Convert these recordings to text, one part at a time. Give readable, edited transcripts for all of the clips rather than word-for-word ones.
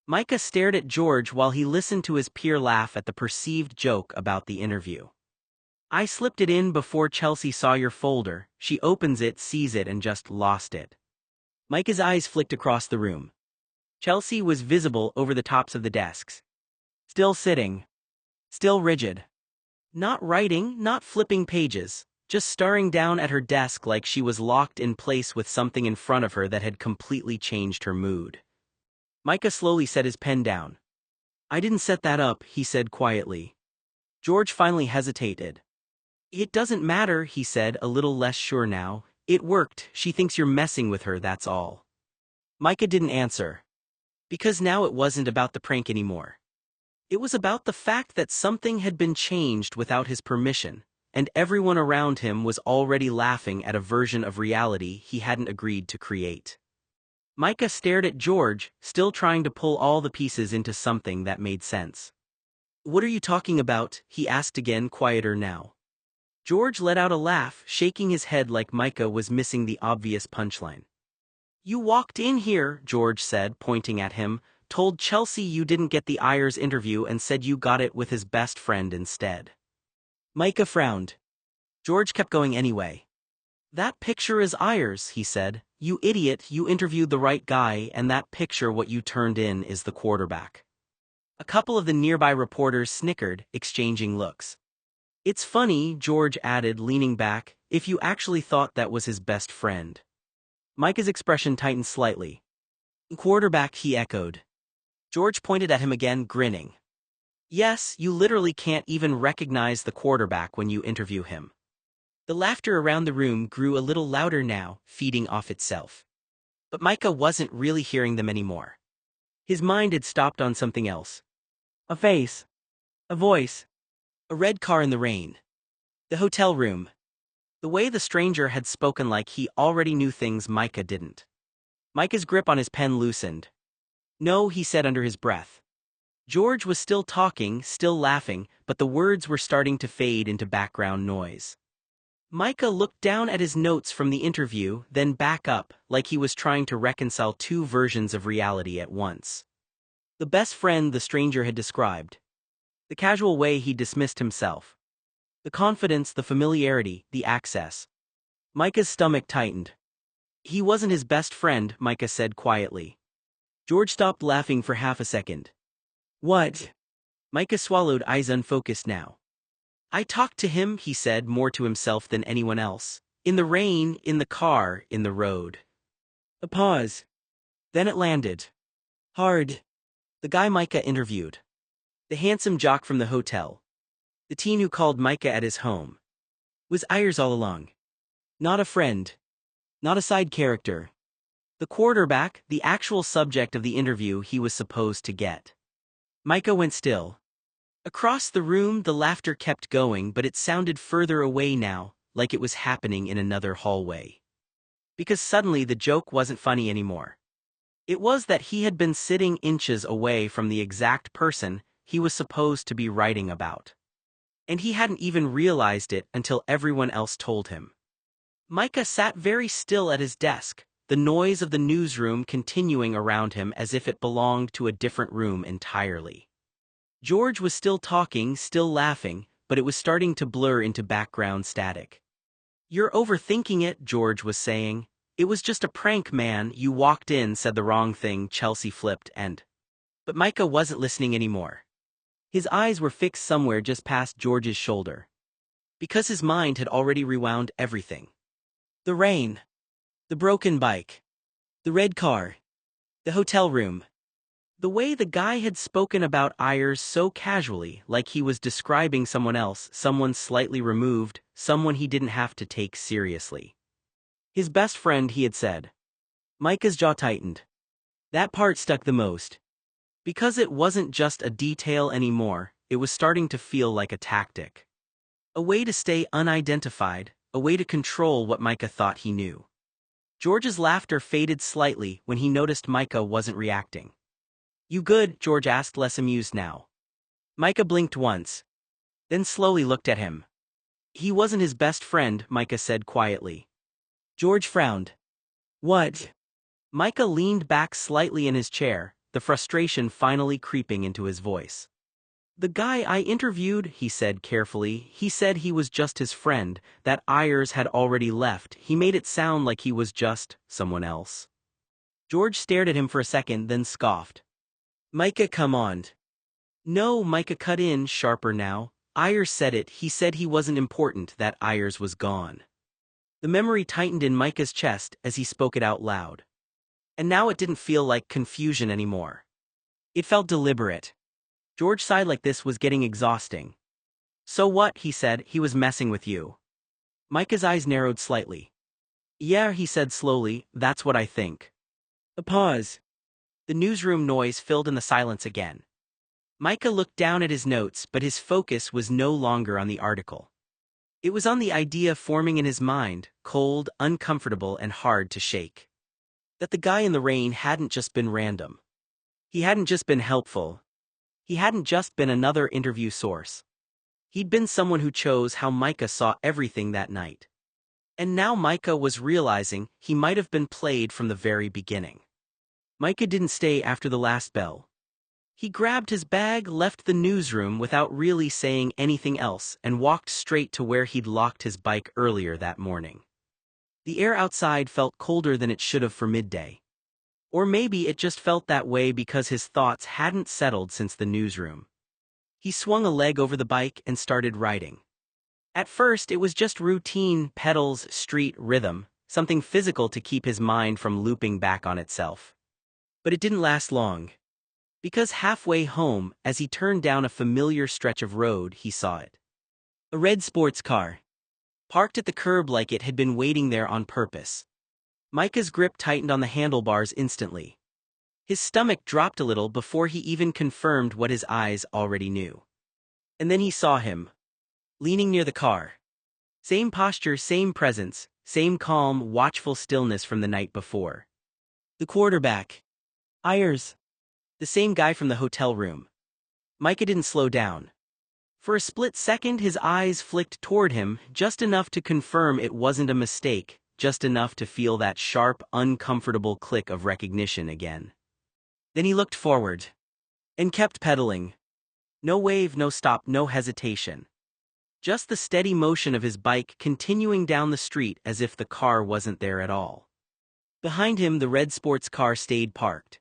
Micah stared at George while he listened to his peer laugh at the perceived joke about the interview. I slipped it in before Chelsea saw your folder. She opens it, sees it, and just lost it. Micah's eyes flicked across the room. Chelsea was visible over the tops of the desks. Still sitting. Still rigid. Not writing, not flipping pages, just staring down at her desk like she was locked in place with something in front of her that had completely changed her mood. Micah slowly set his pen down. I didn't set that up, he said quietly. George finally hesitated. It doesn't matter, he said, a little less sure now. It worked. She thinks you're messing with her, that's all. Micah didn't answer. Because now it wasn't about the prank anymore. It was about the fact that something had been changed without his permission, and everyone around him was already laughing at a version of reality he hadn't agreed to create. Micah stared at George, still trying to pull all the pieces into something that made sense. What are you talking about? He asked again, quieter now. George let out a laugh, shaking his head like Micah was missing the obvious punchline. You walked in here, George said, pointing at him, told Chelsea you didn't get the Ayers interview and said you got it with his best friend instead. Micah frowned. George kept going anyway. That picture is Ayers, he said. You idiot, you interviewed the right guy, and that picture what you turned in is the quarterback. A couple of the nearby reporters snickered, exchanging looks. It's funny, George added, leaning back, if you actually thought that was his best friend. Micah's expression tightened slightly. Quarterback, he echoed. George pointed at him again, grinning. Yes, you literally can't even recognize the quarterback when you interview him. The laughter around the room grew a little louder now, feeding off itself. But Micah wasn't really hearing them anymore. His mind had stopped on something else. A face. A voice. A red car in the rain. The hotel room. The way the stranger had spoken like he already knew things Micah didn't. Micah's grip on his pen loosened. No, he said under his breath. George was still talking, still laughing, but the words were starting to fade into background noise. Micah looked down at his notes from the interview, then back up, like he was trying to reconcile two versions of reality at once. The best friend the stranger had described. The casual way he dismissed himself. The confidence, the familiarity, the access. Micah's stomach tightened. He wasn't his best friend, Micah said quietly. George stopped laughing for half a second. What? Micah swallowed, eyes unfocused now. I talked to him, he said, more to himself than anyone else. In the rain, in the car, in the road. A pause. Then it landed. Hard. The guy Micah interviewed. The handsome jock from the hotel. The teen who called Micah at his home. Was Ayers all along. Not a friend. Not a side character. The quarterback, the actual subject of the interview he was supposed to get. Micah went still. Across the room the laughter kept going, but it sounded further away now, like it was happening in another hallway. Because suddenly the joke wasn't funny anymore. It was that he had been sitting inches away from the exact person he was supposed to be writing about. And he hadn't even realized it until everyone else told him. Micah sat very still at his desk, the noise of the newsroom continuing around him as if it belonged to a different room entirely. George was still talking, still laughing, but it was starting to blur into background static. You're overthinking it, George was saying. It was just a prank, man. You walked in, said the wrong thing, Chelsea flipped, and... But Micah wasn't listening anymore. His eyes were fixed somewhere just past George's shoulder. Because his mind had already rewound everything. The rain. The broken bike. The red car. The hotel room. The way the guy had spoken about Ayers so casually, like he was describing someone else, someone slightly removed, someone he didn't have to take seriously. His best friend, he had said. Micah's jaw tightened. That part stuck the most. Because it wasn't just a detail anymore, it was starting to feel like a tactic. A way to stay unidentified, a way to control what Micah thought he knew. George's laughter faded slightly when he noticed Micah wasn't reacting. You good? George asked, less amused now. Micah blinked once. Then slowly looked at him. He wasn't his best friend, Micah said quietly. George frowned. What? Micah leaned back slightly in his chair, the frustration finally creeping into his voice. "The guy I interviewed," he said carefully, "he said he was just his friend, that Ayers had already left. He made it sound like he was just someone else." George stared at him for a second, then scoffed. "Micah, come on." "No," Micah cut in, sharper now. "Ayers said it. He said he wasn't important, that Ayers was gone." The memory tightened in Micah's chest as he spoke it out loud. And now it didn't feel like confusion anymore. It felt deliberate. George sighed like this was getting exhausting. "So what?" he said. "He was messing with you." Micah's eyes narrowed slightly. "Yeah," he said slowly, "that's what I think." A pause. The newsroom noise filled in the silence again. Micah looked down at his notes, but his focus was no longer on the article. It was on the idea forming in his mind, cold, uncomfortable, and hard to shake. That the guy in the rain hadn't just been random. He hadn't just been helpful. He hadn't just been another interview source. He'd been someone who chose how Micah saw everything that night. And now Micah was realizing he might have been played from the very beginning. Micah didn't stay after the last bell. He grabbed his bag, left the newsroom without really saying anything else, and walked straight to where he'd locked his bike earlier that morning. The air outside felt colder than it should have for midday. Or maybe it just felt that way because his thoughts hadn't settled since the newsroom. He swung a leg over the bike and started riding. At first it was just routine, pedals, street rhythm, something physical to keep his mind from looping back on itself. But it didn't last long. Because halfway home, as he turned down a familiar stretch of road, he saw it. A red sports car. Parked at the curb like it had been waiting there on purpose. Micah's grip tightened on the handlebars instantly. His stomach dropped a little before he even confirmed what his eyes already knew. And then he saw him. Leaning near the car. Same posture, same presence, same calm, watchful stillness from the night before. The quarterback. Ayers. The same guy from the hotel room. Micah didn't slow down. For a split second his eyes flicked toward him, just enough to confirm it wasn't a mistake, just enough to feel that sharp, uncomfortable click of recognition again. Then he looked forward. And kept pedaling. No wave, no stop, no hesitation. Just the steady motion of his bike continuing down the street as if the car wasn't there at all. Behind him the red sports car stayed parked.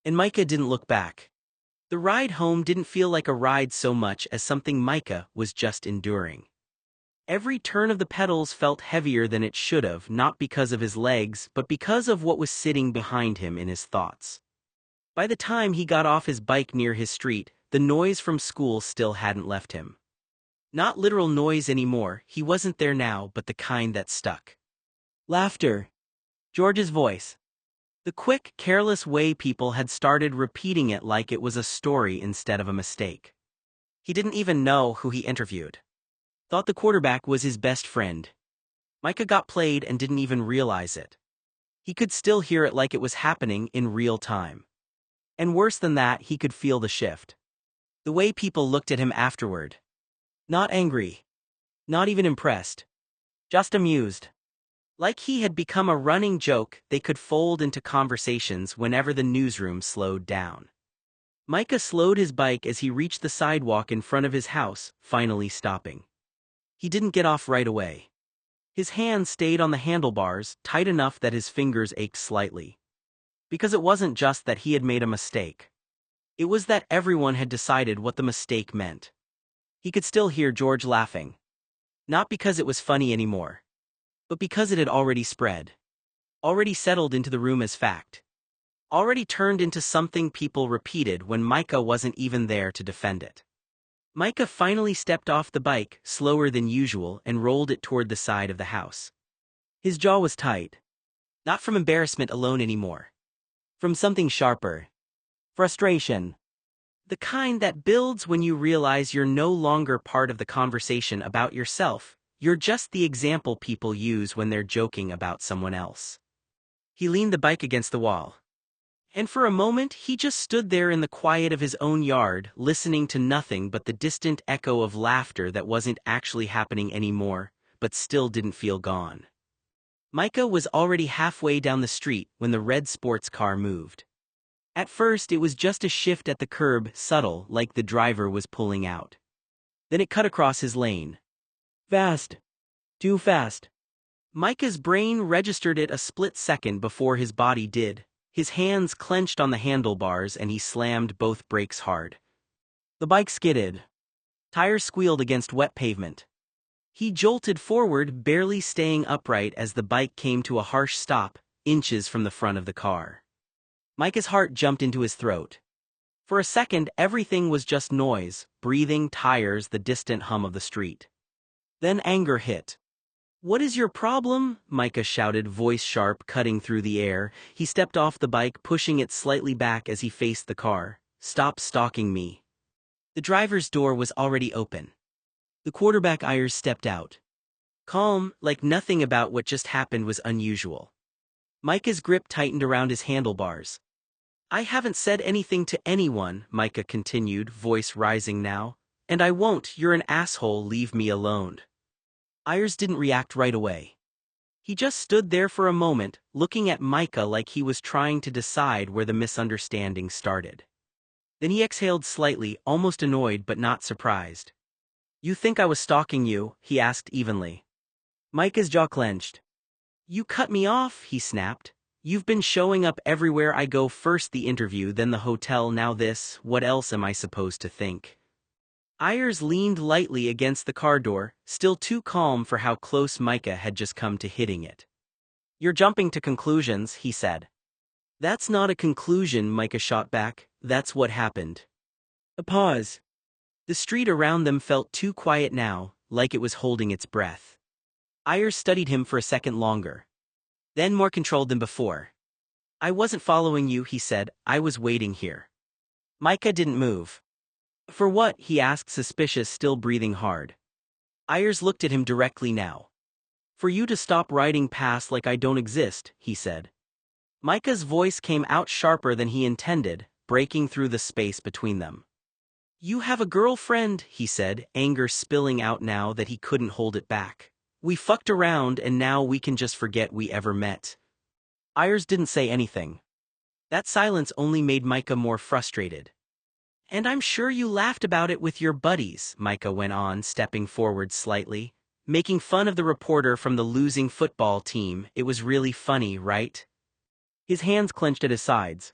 And Micah didn't look back. The ride home didn't feel like a ride so much as something Micah was just enduring. Every turn of the pedals felt heavier than it should have, not because of his legs, but because of what was sitting behind him in his thoughts. By the time he got off his bike near his street, the noise from school still hadn't left him. Not literal noise anymore, he wasn't there now, but the kind that stuck. Laughter. George's voice. The quick, careless way people had started repeating it like it was a story instead of a mistake. He didn't even know who he interviewed. Thought the quarterback was his best friend. Micah got played and didn't even realize it. He could still hear it like it was happening in real time. And worse than that, he could feel the shift. The way people looked at him afterward. Not angry. Not even impressed. Just amused. Like he had become a running joke they could fold into conversations whenever the newsroom slowed down. Micah slowed his bike as he reached the sidewalk in front of his house, finally stopping. He didn't get off right away. His hand stayed on the handlebars, tight enough that his fingers ached slightly. Because it wasn't just that he had made a mistake. It was that everyone had decided what the mistake meant. He could still hear George laughing. Not because it was funny anymore. But because it had already spread. Already settled into the room as fact. Already turned into something people repeated when Micah wasn't even there to defend it. Micah finally stepped off the bike, slower than usual, and rolled it toward the side of the house. His jaw was tight. Not from embarrassment alone anymore. From something sharper. Frustration. The kind that builds when you realize you're no longer part of the conversation about yourself. You're just the example people use when they're joking about someone else. He leaned the bike against the wall. And for a moment, he just stood there in the quiet of his own yard, listening to nothing but the distant echo of laughter that wasn't actually happening anymore, but still didn't feel gone. Micah was already halfway down the street when the red sports car moved. At first it was just a shift at the curb, subtle, like the driver was pulling out. Then it cut across his lane. Fast. Too fast. Micah's brain registered it a split second before his body did. His hands clenched on the handlebars and he slammed both brakes hard. The bike skidded. Tires squealed against wet pavement. He jolted forward, barely staying upright as the bike came to a harsh stop, inches from the front of the car. Micah's heart jumped into his throat. For a second, everything was just noise, breathing, tires, the distant hum of the street. Then anger hit. "What is your problem?" Micah shouted, voice sharp, cutting through the air. He stepped off the bike, pushing it slightly back as he faced the car. "Stop stalking me." The driver's door was already open. The quarterback Ayers stepped out. Calm, like nothing about what just happened was unusual. Micah's grip tightened around his handlebars. "I haven't said anything to anyone," Micah continued, voice rising now. "And I won't. You're an asshole, leave me alone." Ayers didn't react right away. He just stood there for a moment, looking at Micah like he was trying to decide where the misunderstanding started. Then he exhaled slightly, almost annoyed but not surprised. "You think I was stalking you?" he asked evenly. Micah's jaw clenched. "You cut me off," he snapped. "You've been showing up everywhere I go, first the interview, then the hotel, now this. What else am I supposed to think?" Ayers leaned lightly against the car door, still too calm for how close Micah had just come to hitting it. "You're jumping to conclusions," he said. "That's not a conclusion," Micah shot back. "That's what happened." A pause. The street around them felt too quiet now, like it was holding its breath. Ayers studied him for a second longer. Then more controlled than before. "I wasn't following you," he said. "I was waiting here." Micah didn't move. "For what?" he asked, suspicious, still breathing hard. Ayers looked at him directly now. "For you to stop riding past like I don't exist," he said. Micah's voice came out sharper than he intended, breaking through the space between them. "You have a girlfriend," he said, anger spilling out now that he couldn't hold it back. "We fucked around and now we can just forget we ever met." Ayers didn't say anything. That silence only made Micah more frustrated. "And I'm sure you laughed about it with your buddies," Micah went on, stepping forward slightly. "Making fun of the reporter from the losing football team. It was really funny, right?" His hands clenched at his sides.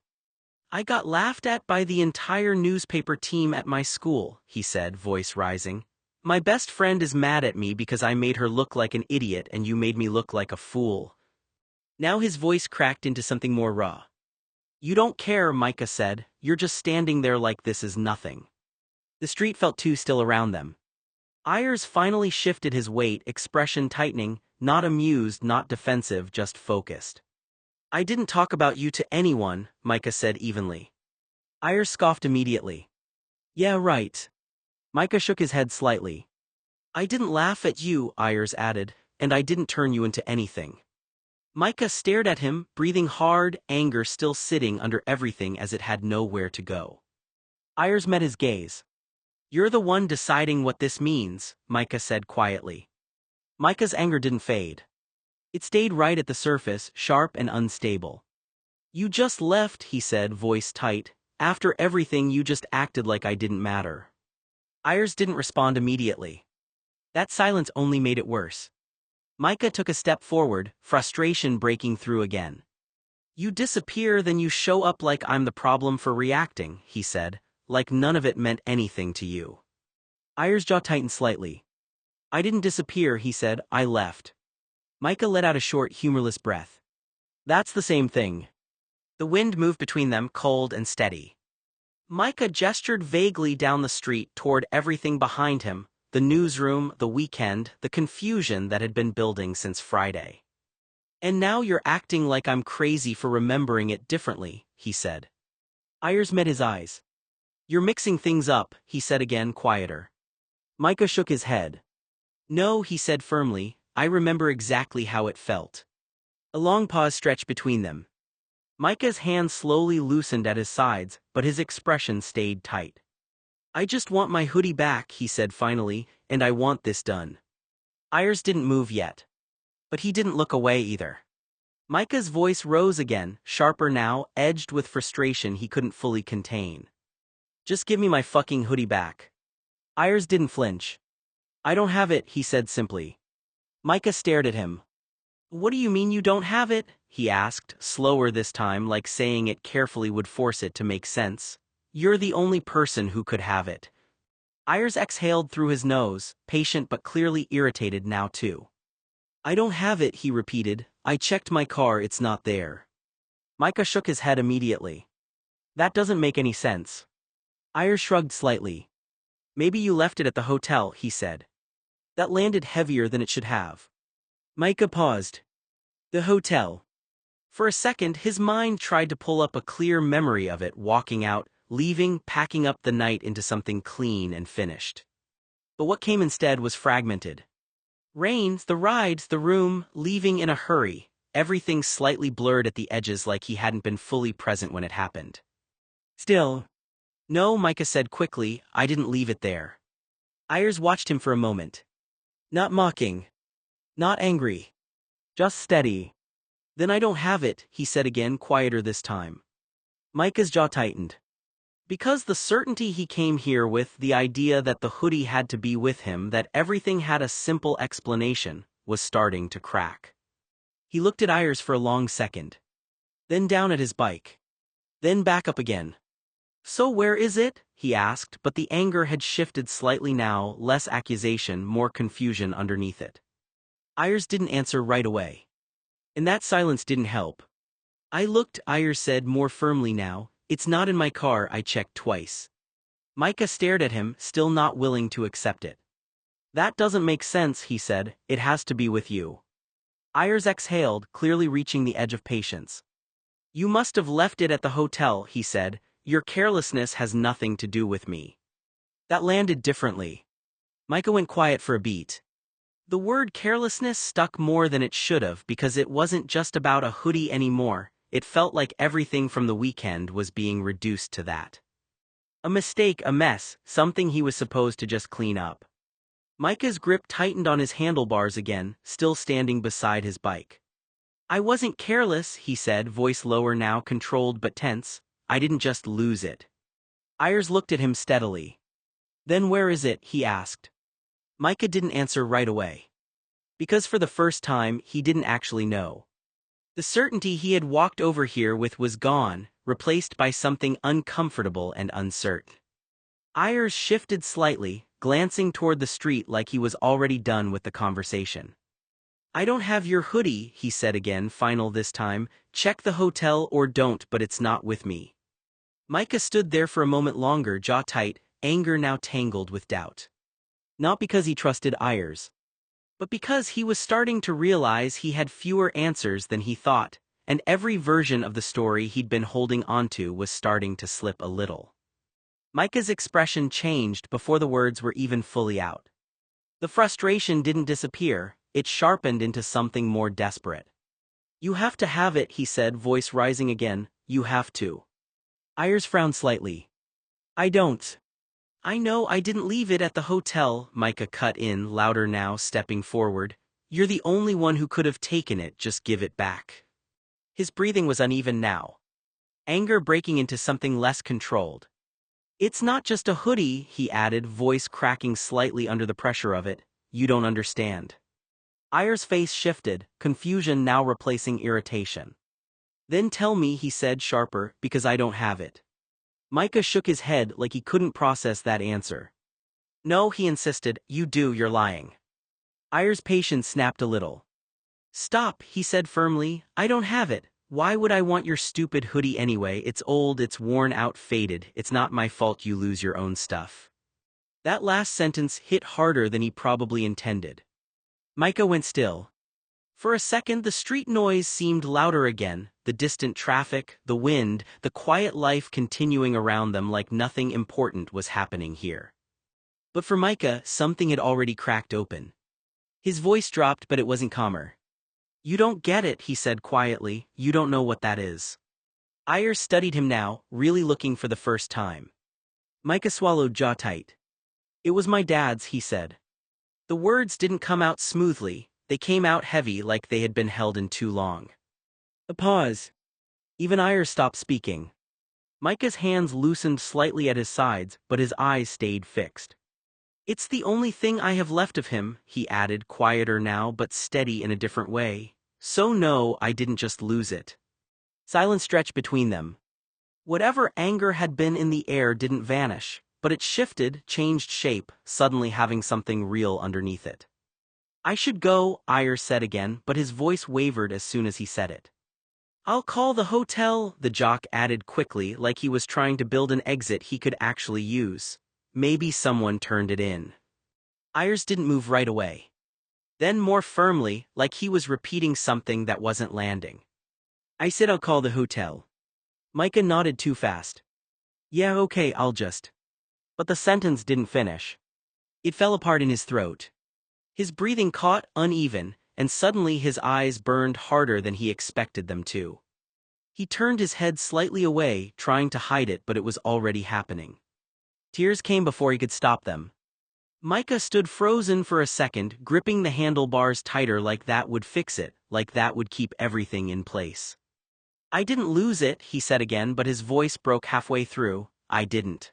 "I got laughed at by the entire newspaper team at my school," he said, voice rising. "My best friend is mad at me because I made her look like an idiot and you made me look like a fool." Now his voice cracked into something more raw. "You don't care," Micah said. "You're just standing there like this is nothing." The street felt too still around them. Ayers finally shifted his weight, expression tightening, not amused, not defensive, just focused. "I didn't talk about you to anyone," Micah said evenly. Ayers scoffed immediately. "Yeah, right." Micah shook his head slightly. "I didn't laugh at you," Ayers added, "and I didn't turn you into anything." Micah stared at him, breathing hard, anger still sitting under everything as it had nowhere to go. Ayers met his gaze. "You're the one deciding what this means," Micah said quietly. Micah's anger didn't fade. It stayed right at the surface, sharp and unstable. "You just left," he said, voice tight. "After everything you just acted like I didn't matter." Ayers didn't respond immediately. That silence only made it worse. Micah took a step forward, frustration breaking through again. "You disappear, then you show up like I'm the problem for reacting," he said, "like none of it meant anything to you." Ayers' jaw tightened slightly. "I didn't disappear," he said, "I left." Micah let out a short, humorless breath. "That's the same thing." The wind moved between them, cold and steady. Micah gestured vaguely down the street toward everything behind him, the newsroom, the weekend, the confusion that had been building since Friday. "And now you're acting like I'm crazy for remembering it differently," he said. Ayers met his eyes. "You're mixing things up," he said again, quieter. Micah shook his head. "No," he said firmly, "I remember exactly how it felt." A long pause stretched between them. Micah's hands slowly loosened at his sides, but his expression stayed tight. "I just want my hoodie back," he said finally, "and I want this done." Ayers didn't move yet. But he didn't look away either. Micah's voice rose again, sharper now, edged with frustration he couldn't fully contain. Just give me my fucking hoodie back. Ayers didn't flinch. I don't have it, he said simply. Micah stared at him. What do you mean you don't have it? He asked, slower this time, like saying it carefully would force it to make sense. You're the only person who could have it. Ayers exhaled through his nose, patient but clearly irritated now too. I don't have it, he repeated. I checked my car, it's not there. Micah shook his head immediately. That doesn't make any sense. Ayers shrugged slightly. Maybe you left it at the hotel, he said. That landed heavier than it should have. Micah paused. The hotel. For a second, his mind tried to pull up a clear memory of it walking out, leaving, packing up the night into something clean and finished. But what came instead was fragmented. Rains, the rides, the room, leaving in a hurry, everything slightly blurred at the edges like he hadn't been fully present when it happened. Still. No, Micah said quickly, I didn't leave it there. Ayers watched him for a moment. Not mocking. Not angry. Just steady. Then I don't have it, he said again, quieter this time. Micah's jaw tightened. Because the certainty he came here with, the idea that the hoodie had to be with him, that everything had a simple explanation, was starting to crack. He looked at Ayers for a long second. Then down at his bike. Then back up again. So where is it? He asked, but the anger had shifted slightly now, less accusation, more confusion underneath it. Ayers didn't answer right away. And that silence didn't help. I looked, Ayers said more firmly now. It's not in my car, I checked twice. Micah stared at him, still not willing to accept it. That doesn't make sense, he said. It has to be with you. Ayers exhaled, clearly reaching the edge of patience. You must have left it at the hotel, he said. Your carelessness has nothing to do with me. That landed differently. Micah went quiet for a beat. The word carelessness stuck more than it should have because it wasn't just about a hoodie anymore. It felt like everything from the weekend was being reduced to that. A mistake, a mess, something he was supposed to just clean up. Micah's grip tightened on his handlebars again, still standing beside his bike. I wasn't careless, he said, voice lower now, controlled but tense. I didn't just lose it. Ayers looked at him steadily. Then where is it? He asked. Micah didn't answer right away. Because for the first time, he didn't actually know. The certainty he had walked over here with was gone, replaced by something uncomfortable and uncertain. Ayers shifted slightly, glancing toward the street like he was already done with the conversation. I don't have your hoodie, he said again, final this time. Check the hotel or don't, but it's not with me. Micah stood there for a moment longer, jaw tight, anger now tangled with doubt. Not because he trusted Ayers, but because he was starting to realize he had fewer answers than he thought, and every version of the story he'd been holding onto was starting to slip a little. Micah's expression changed before the words were even fully out. The frustration didn't disappear, it sharpened into something more desperate. You have to have it, he said, voice rising again. You have to. Ayers frowned slightly. I don't. I know I didn't leave it at the hotel, Micah cut in, louder now, stepping forward. You're the only one who could have taken it, just give it back. His breathing was uneven now. Anger breaking into something less controlled. It's not just a hoodie, he added, voice cracking slightly under the pressure of it. You don't understand. Ayers' face shifted, confusion now replacing irritation. Then tell me, he said sharper, because I don't have it. Micah shook his head like he couldn't process that answer. No, he insisted, you do, you're lying. Ayers' patience snapped a little. Stop, he said firmly, I don't have it. Why would I want your stupid hoodie anyway? It's old, it's worn out, faded. It's not my fault you lose your own stuff. That last sentence hit harder than he probably intended. Micah went still. For a second the street noise seemed louder again, the distant traffic, the wind, the quiet life continuing around them like nothing important was happening here. But for Micah, something had already cracked open. His voice dropped, but it wasn't calmer. You don't get it, he said quietly, you don't know what that is. Ayers studied him now, really looking for the first time. Micah swallowed, jaw tight. It was my dad's, he said. The words didn't come out smoothly, they came out heavy like they had been held in too long. A pause. Even Ayers stopped speaking. Micah's hands loosened slightly at his sides, but his eyes stayed fixed. It's the only thing I have left of him, he added, quieter now but steady in a different way. So no, I didn't just lose it. Silence stretched between them. Whatever anger had been in the air didn't vanish, but it shifted, changed shape, suddenly having something real underneath it. I should go, Ayers said again, but his voice wavered as soon as he said it. I'll call the hotel, the jock added quickly, like he was trying to build an exit he could actually use. Maybe someone turned it in. Ayers didn't move right away. Then more firmly, like he was repeating something that wasn't landing. I said I'll call the hotel. Micah nodded too fast. Yeah, okay, I'll just. But the sentence didn't finish. It fell apart in his throat. His breathing caught, uneven, and suddenly his eyes burned harder than he expected them to. He turned his head slightly away, trying to hide it, but it was already happening. Tears came before he could stop them. Micah stood frozen for a second, gripping the handlebars tighter like that would fix it, like that would keep everything in place. I didn't lose it, he said again, but his voice broke halfway through. I didn't.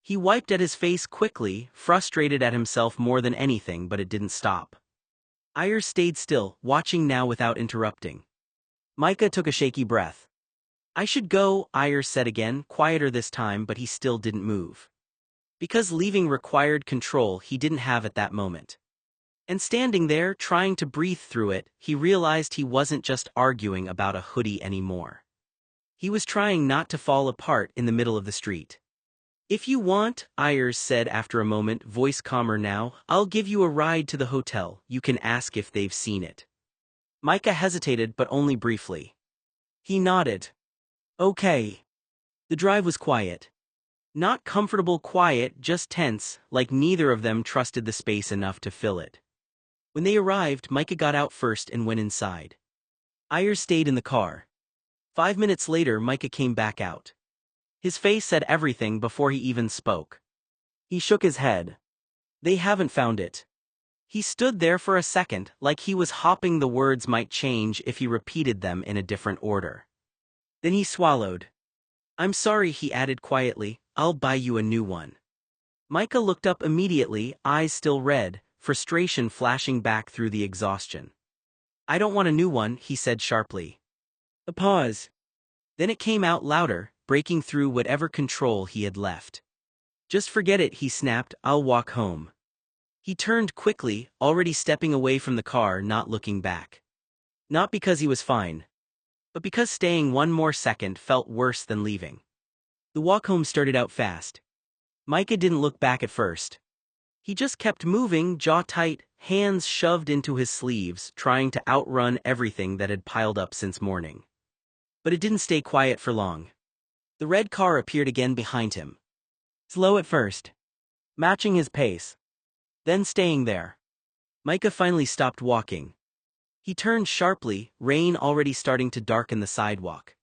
He wiped at his face quickly, frustrated at himself more than anything, but it didn't stop. Ayers stayed still, watching now without interrupting. Micah took a shaky breath. I should go, Ayers said again, quieter this time, but he still didn't move. Because leaving required control he didn't have at that moment. And standing there, trying to breathe through it, he realized he wasn't just arguing about a hoodie anymore. He was trying not to fall apart in the middle of the street. If you want, Ayers said after a moment, voice calmer now, I'll give you a ride to the hotel. You can ask if they've seen it. Micah hesitated, but only briefly. He nodded. Okay. The drive was quiet. Not comfortable quiet, just tense, like neither of them trusted the space enough to fill it. When they arrived, Micah got out first and went inside. Ayers stayed in the car. 5 minutes later, Micah came back out. His face said everything before he even spoke. He shook his head. They haven't found it. He stood there for a second, like he was hoping the words might change if he repeated them in a different order. Then he swallowed. I'm sorry, he added quietly, I'll buy you a new one. Micah looked up immediately, eyes still red, frustration flashing back through the exhaustion. I don't want a new one, he said sharply. A pause. Then it came out louder, breaking through whatever control he had left. Just forget it, he snapped, I'll walk home. He turned quickly, already stepping away from the car, not looking back. Not because he was fine, but because staying one more second felt worse than leaving. The walk home started out fast. Micah didn't look back at first. He just kept moving, jaw tight, hands shoved into his sleeves, trying to outrun everything that had piled up since morning. But it didn't stay quiet for long. The red car appeared again behind him. Slow at first, matching his pace, then staying there. Micah finally stopped walking. He turned sharply, rain already starting to darken the sidewalk.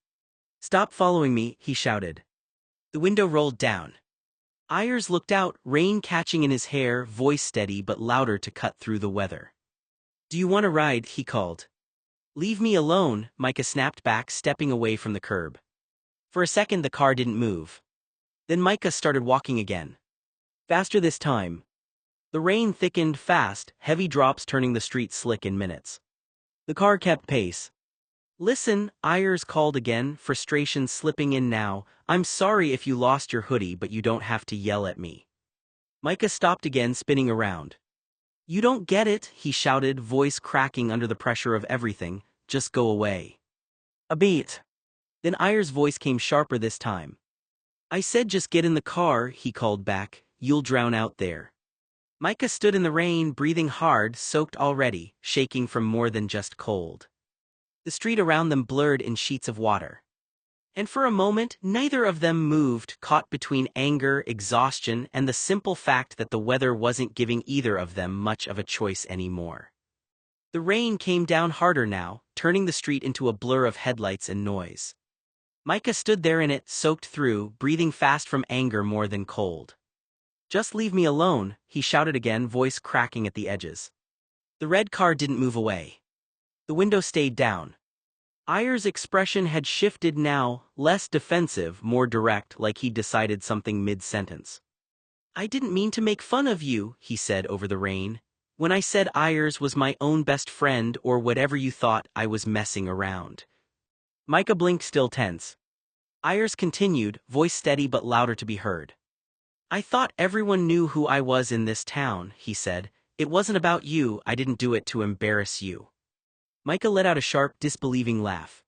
Stop following me, he shouted. The window rolled down. Ayers looked out, rain catching in his hair, voice steady but louder to cut through the weather. Do you want a ride, he called. Leave me alone, Micah snapped back, stepping away from the curb. For a second the car didn't move. Then Micah started walking again. Faster this time. The rain thickened fast, heavy drops turning the street slick in minutes. The car kept pace. Listen, Ayers called again, frustration slipping in now. I'm sorry if you lost your hoodie, but you don't have to yell at me. Micah stopped again, spinning around. You don't get it, he shouted, voice cracking under the pressure of everything. Just go away. A beat. Then Ayers' voice came sharper this time. I said just get in the car, he called back. You'll drown out there. Micah stood in the rain, breathing hard, soaked already, shaking from more than just cold. The street around them blurred in sheets of water. And for a moment, neither of them moved, caught between anger, exhaustion, and the simple fact that the weather wasn't giving either of them much of a choice anymore. The rain came down harder now, turning the street into a blur of headlights and noise. Micah stood there in it, soaked through, breathing fast from anger more than cold. Just leave me alone, he shouted again, voice cracking at the edges. The red car didn't move away. The window stayed down. Ayers' expression had shifted now, less defensive, more direct, like he'd decided something mid-sentence. "I didn't mean to make fun of you," he said over the rain. "When I said Ayers was my own best friend or whatever you thought, I was messing around." Micah blinked, still tense. Ayers continued, voice steady but louder to be heard. "I thought everyone knew who I was in this town," he said. "It wasn't about you, I didn't do it to embarrass you." Micah let out a sharp, disbelieving laugh.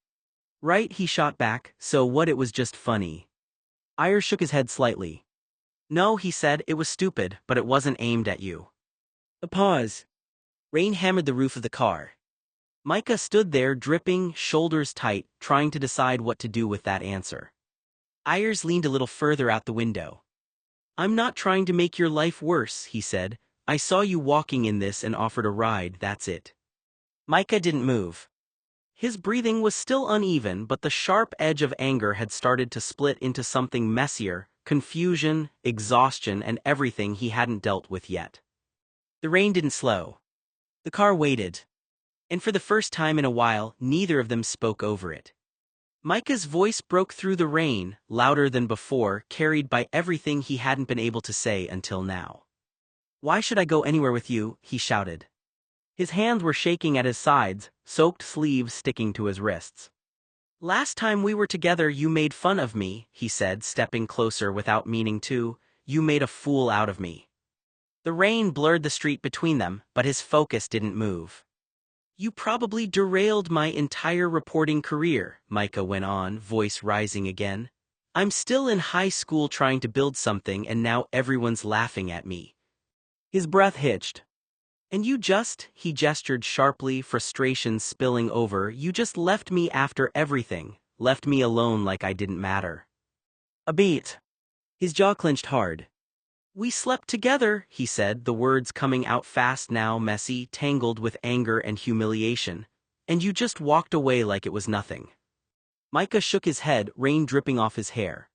"Right," he shot back, "so what, it was just funny?" Ayers shook his head slightly. "No," he said, "it was stupid, but it wasn't aimed at you." A pause. Rain hammered the roof of the car. Micah stood there, dripping, shoulders tight, trying to decide what to do with that answer. Ayers leaned a little further out the window. "I'm not trying to make your life worse," he said. "I saw you walking in this and offered a ride, that's it." Micah didn't move. His breathing was still uneven, but the sharp edge of anger had started to split into something messier: confusion, exhaustion, and everything he hadn't dealt with yet. The rain didn't slow. The car waited. And for the first time in a while, neither of them spoke over it. Micah's voice broke through the rain, louder than before, carried by everything he hadn't been able to say until now. "Why should I go anywhere with you?" he shouted. His hands were shaking at his sides, soaked sleeves sticking to his wrists. "Last time we were together you made fun of me," he said, stepping closer without meaning to. "You made a fool out of me." The rain blurred the street between them, but his focus didn't move. "You probably derailed my entire reporting career," Micah went on, voice rising again. "I'm still in high school trying to build something and now everyone's laughing at me." His breath hitched. "And he gestured sharply, frustration spilling over, "you just left me after everything, left me alone like I didn't matter." A beat. His jaw clenched hard. "We slept together," he said, the words coming out fast now, messy, tangled with anger and humiliation. "And you just walked away like it was nothing." Micah shook his head, rain dripping off his hair.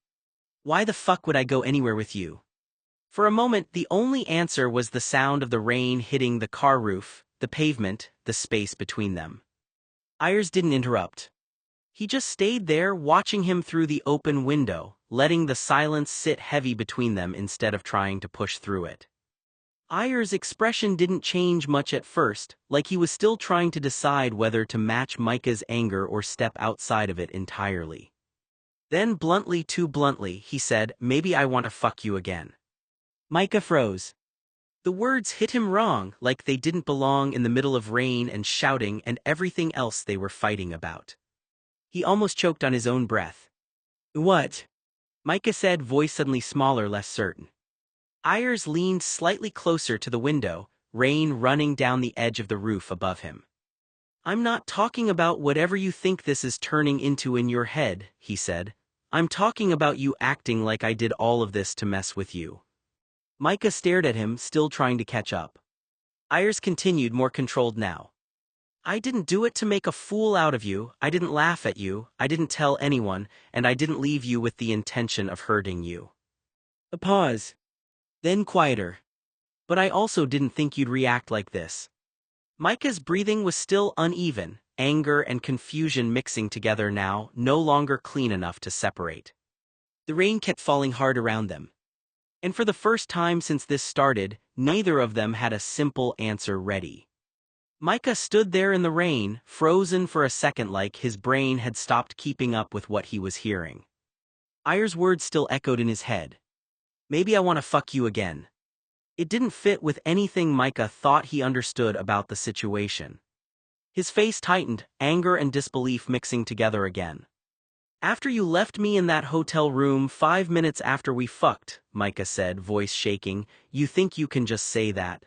"Why the fuck would I go anywhere with you?" For a moment, the only answer was the sound of the rain hitting the car roof, the pavement, the space between them. Ayers didn't interrupt. He just stayed there, watching him through the open window, letting the silence sit heavy between them instead of trying to push through it. Ayers' expression didn't change much at first, like he was still trying to decide whether to match Micah's anger or step outside of it entirely. Then bluntly, too bluntly, he said, "Maybe I want to fuck you again." Micah froze. The words hit him wrong, like they didn't belong in the middle of rain and shouting and everything else they were fighting about. He almost choked on his own breath. "What?" Micah said, voice suddenly smaller, less certain. Ayers leaned slightly closer to the window, rain running down the edge of the roof above him. "I'm not talking about whatever you think this is turning into in your head," he said. "I'm talking about you acting like I did all of this to mess with you." Micah stared at him, still trying to catch up. Ayers continued, more controlled now. "I didn't do it to make a fool out of you, I didn't laugh at you, I didn't tell anyone, and I didn't leave you with the intention of hurting you." A pause. Then quieter. "But I also didn't think you'd react like this." Micah's breathing was still uneven, anger and confusion mixing together now, no longer clean enough to separate. The rain kept falling hard around them. And for the first time since this started, neither of them had a simple answer ready. Micah stood there in the rain, frozen for a second, like his brain had stopped keeping up with what he was hearing. Ayers' words still echoed in his head. "Maybe I want to fuck you again." It didn't fit with anything Micah thought he understood about the situation. His face tightened, anger and disbelief mixing together again. "After you left me in that hotel room 5 minutes after we fucked," Micah said, voice shaking, "you think you can just say that?"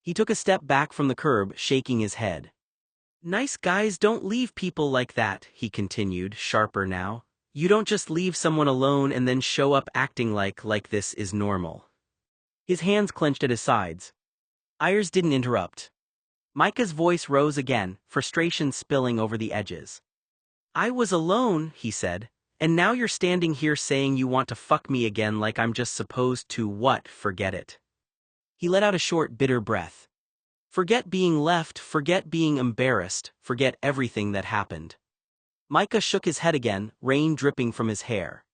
He took a step back from the curb, shaking his head. "Nice guys don't leave people like that," he continued, sharper now. "You don't just leave someone alone and then show up acting like this is normal." His hands clenched at his sides. Ayers didn't interrupt. Micah's voice rose again, frustration spilling over the edges. "I was alone," he said, "and now you're standing here saying you want to fuck me again like I'm just supposed to what? Forget it." He let out a short, bitter breath. "Forget being left, forget being embarrassed, forget everything that happened." Micah shook his head again, rain dripping from his hair.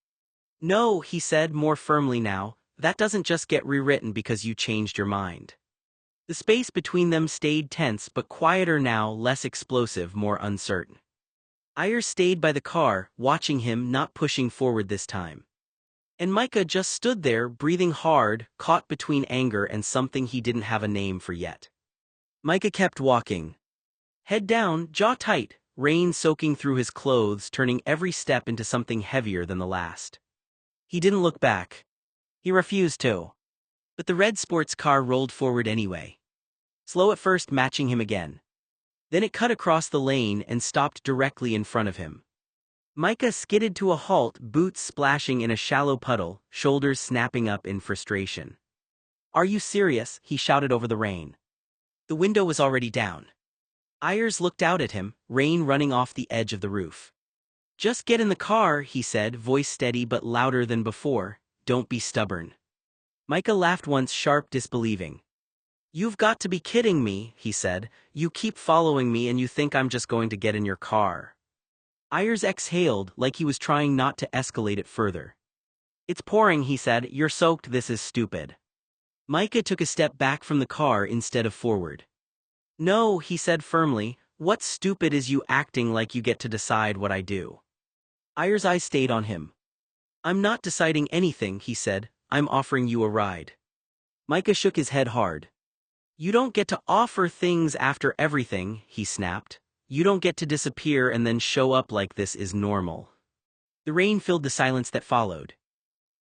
No, he said more firmly now, that doesn't just get rewritten because you changed your mind. The space between them stayed tense but quieter now, less explosive, more uncertain. Ayers stayed by the car, watching him, not pushing forward this time. And Micah just stood there, breathing hard, caught between anger and something he didn't have a name for yet. Micah kept walking. Head down, jaw tight, rain soaking through his clothes, turning every step into something heavier than the last. He didn't look back. He refused to. But the red sports car rolled forward anyway. Slow at first, matching him again. Then it cut across the lane and stopped directly in front of him. Micah skidded to a halt, boots splashing in a shallow puddle, shoulders snapping up in frustration. "Are you serious?" he shouted over the rain. The window was already down. Ayers looked out at him, rain running off the edge of the roof. "Just get in the car," he said, voice steady but louder than before. "Don't be stubborn." Micah laughed once, sharp, disbelieving. "You've got to be kidding me," he said. "You keep following me and you think I'm just going to get in your car." Ayers exhaled, like he was trying not to escalate it further. "It's pouring," he said. "You're soaked. This is stupid." Micah took a step back from the car instead of forward. "No," he said firmly. "What's stupid is you acting like you get to decide what I do." Ayers' eyes stayed on him. "I'm not deciding anything," he said. "I'm offering you a ride." Micah shook his head hard. "You don't get to offer things after everything," he snapped. "You don't get to disappear and then show up like this is normal." The rain filled the silence that followed.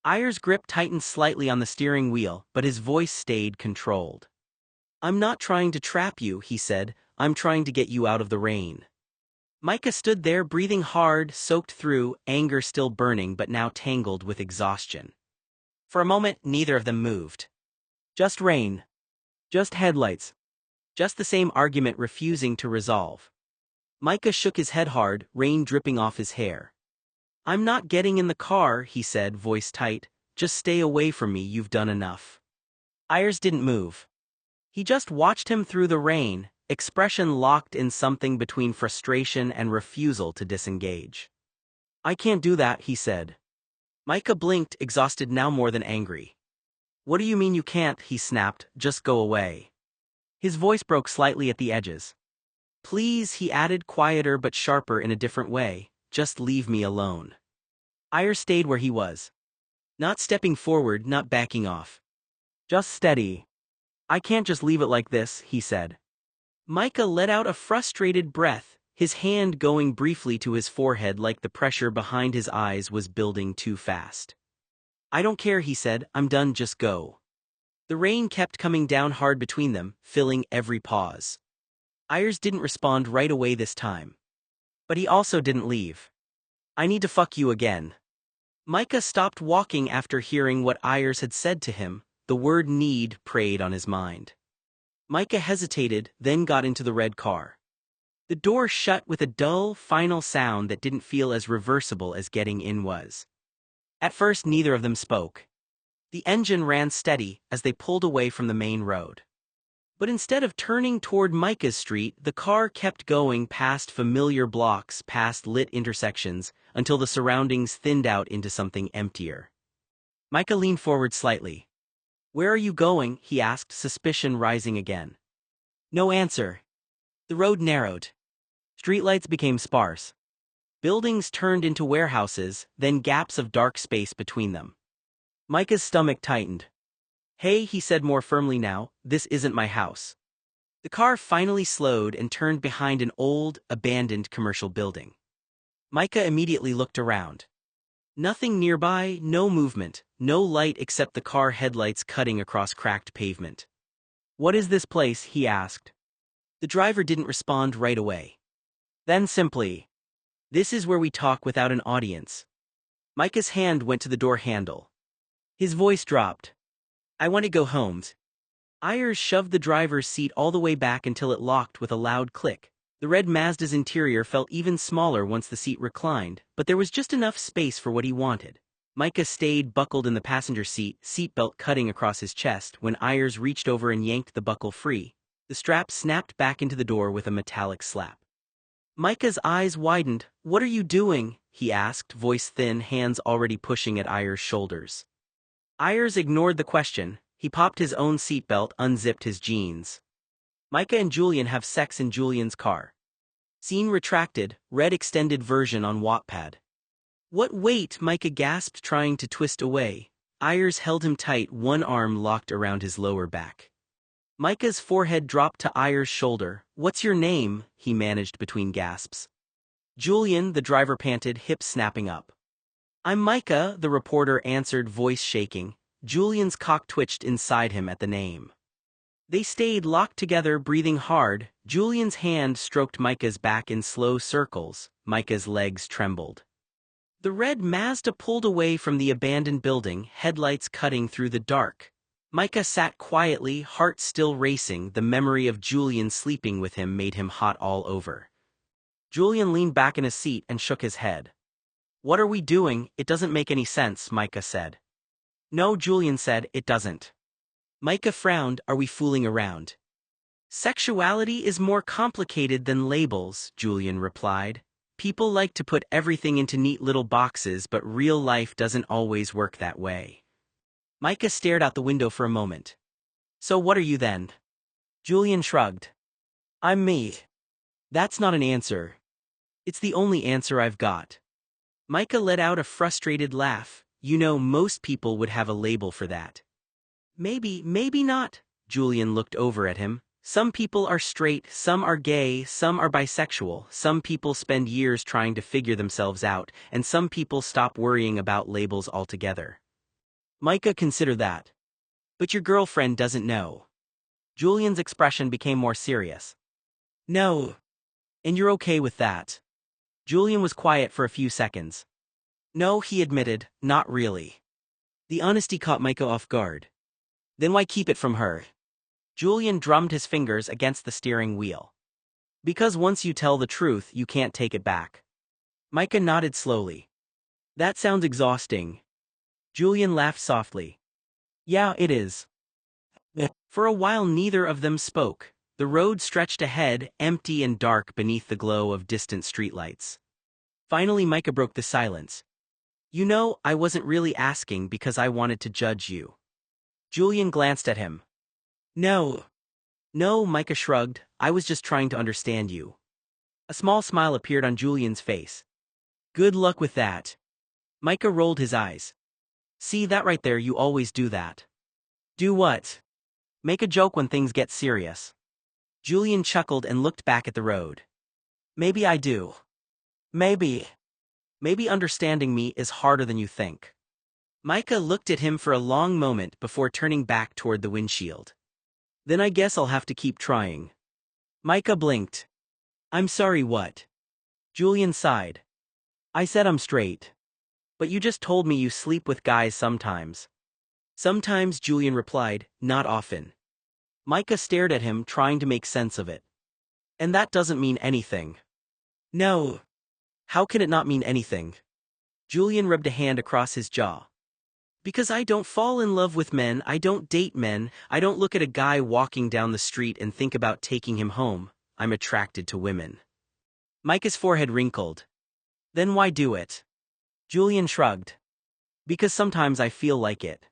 Ayers' grip tightened slightly on the steering wheel, but his voice stayed controlled. "I'm not trying to trap you," he said. "I'm trying to get you out of the rain." Micah stood there, breathing hard, soaked through, anger still burning but now tangled with exhaustion. For a moment, neither of them moved. Just rain. Just headlights. Just the same argument refusing to resolve. Micah shook his head hard, rain dripping off his hair. "I'm not getting in the car," he said, voice tight. "Just stay away from me, you've done enough." Ayers didn't move. He just watched him through the rain, expression locked in something between frustration and refusal to disengage. "I can't do that," he said. Micah blinked, exhausted now more than angry. "What do you mean you can't?" he snapped. "Just go away." His voice broke slightly at the edges. "Please," he added, quieter but sharper in a different way, "just leave me alone." Ayers stayed where he was. Not stepping forward, not backing off. Just steady. "I can't just leave it like this," he said. Micah let out a frustrated breath, his hand going briefly to his forehead like the pressure behind his eyes was building too fast. "I don't care," he said. "I'm done, just go." The rain kept coming down hard between them, filling every pause. Ayers didn't respond right away this time. But he also didn't leave. "I need to fuck you again." Micah stopped walking after hearing what Ayers had said to him. The word need preyed on his mind. Micah hesitated, then got into the red car. The door shut with a dull, final sound that didn't feel as reversible as getting in was. At first neither of them spoke. The engine ran steady as they pulled away from the main road. But instead of turning toward Micah's street, the car kept going past familiar blocks, past lit intersections, until the surroundings thinned out into something emptier. Micah leaned forward slightly. "Where are you going?" he asked, suspicion rising again. No answer. The road narrowed. Streetlights became sparse. Buildings turned into warehouses, then gaps of dark space between them. Micah's stomach tightened. "Hey," he said more firmly now, "this isn't my house." The car finally slowed and turned behind an old, abandoned commercial building. Micah immediately looked around. Nothing nearby, no movement, no light except the car headlights cutting across cracked pavement. "What is this place?" he asked. The driver didn't respond right away. Then simply, "This is where we talk without an audience." Micah's hand went to the door handle. His voice dropped. "I want to go home." Ayers shoved the driver's seat all the way back until it locked with a loud click. The red Mazda's interior felt even smaller once the seat reclined, but there was just enough space for what he wanted. Micah stayed buckled in the passenger seat, seatbelt cutting across his chest, when Ayers reached over and yanked the buckle free. The strap snapped back into the door with a metallic slap. Micah's eyes widened. What are you doing? He asked, voice thin, hands already pushing at Ayers' shoulders. Ayers ignored the question. He popped his own seatbelt, unzipped his jeans. Micah and Julian have sex in Julian's car. Scene retracted, read extended version on Wattpad. What? Wait, Micah gasped, trying to twist away. Ayers held him tight, one arm locked around his lower back. Micah's forehead dropped to Ayers' shoulder. What's your name? He managed between gasps. Julian, the driver panted, hips snapping up. I'm Micah, the reporter answered, voice shaking. Julian's cock twitched inside him at the name. They stayed locked together, breathing hard. Julian's hand stroked Micah's back in slow circles. Micah's legs trembled. The red Mazda pulled away from the abandoned building, headlights cutting through the dark. Micah sat quietly, heart still racing. The memory of Julian sleeping with him made him hot all over. Julian leaned back in his seat and shook his head. What are we doing? It doesn't make any sense, Micah said. No, Julian said, it doesn't. Micah frowned. Are we fooling around? Sexuality is more complicated than labels, Julian replied. People like to put everything into neat little boxes, but real life doesn't always work that way. Micah stared out the window for a moment. So what are you then? Julian shrugged. I'm me. That's not an answer. It's the only answer I've got. Micah let out a frustrated laugh. You know, most people would have a label for that. Maybe not. Julian looked over at him. Some people are straight, some are gay, some are bisexual, some people spend years trying to figure themselves out, and some people stop worrying about labels altogether. Micah, consider that. But your girlfriend doesn't know. Julian's expression became more serious. No. And you're okay with that? Julian was quiet for a few seconds. No, he admitted, not really. The honesty caught Micah off guard. Then why keep it from her? Julian drummed his fingers against the steering wheel. Because once you tell the truth, you can't take it back. Micah nodded slowly. That sounds exhausting. Julian laughed softly. Yeah, it is. For a while neither of them spoke. The road stretched ahead, empty and dark beneath the glow of distant streetlights. Finally Micah broke the silence. You know, I wasn't really asking because I wanted to judge you. Julian glanced at him. No, Micah shrugged, I was just trying to understand you. A small smile appeared on Julian's face. Good luck with that. Micah rolled his eyes. See that right there, you always do that. Do what? Make a joke when things get serious. Julian chuckled and looked back at the road. Maybe I do. Maybe understanding me is harder than you think. Micah looked at him for a long moment before turning back toward the windshield. Then I guess I'll have to keep trying. Micah blinked. I'm sorry, what? Julian sighed. I said I'm straight. But you just told me you sleep with guys sometimes. Sometimes, Julian replied, not often. Micah stared at him, trying to make sense of it. And that doesn't mean anything. No. How can it not mean anything? Julian rubbed a hand across his jaw. Because I don't fall in love with men, I don't date men, I don't look at a guy walking down the street and think about taking him home. I'm attracted to women. Micah's forehead wrinkled. Then why do it? Julian shrugged. Because sometimes I feel like it.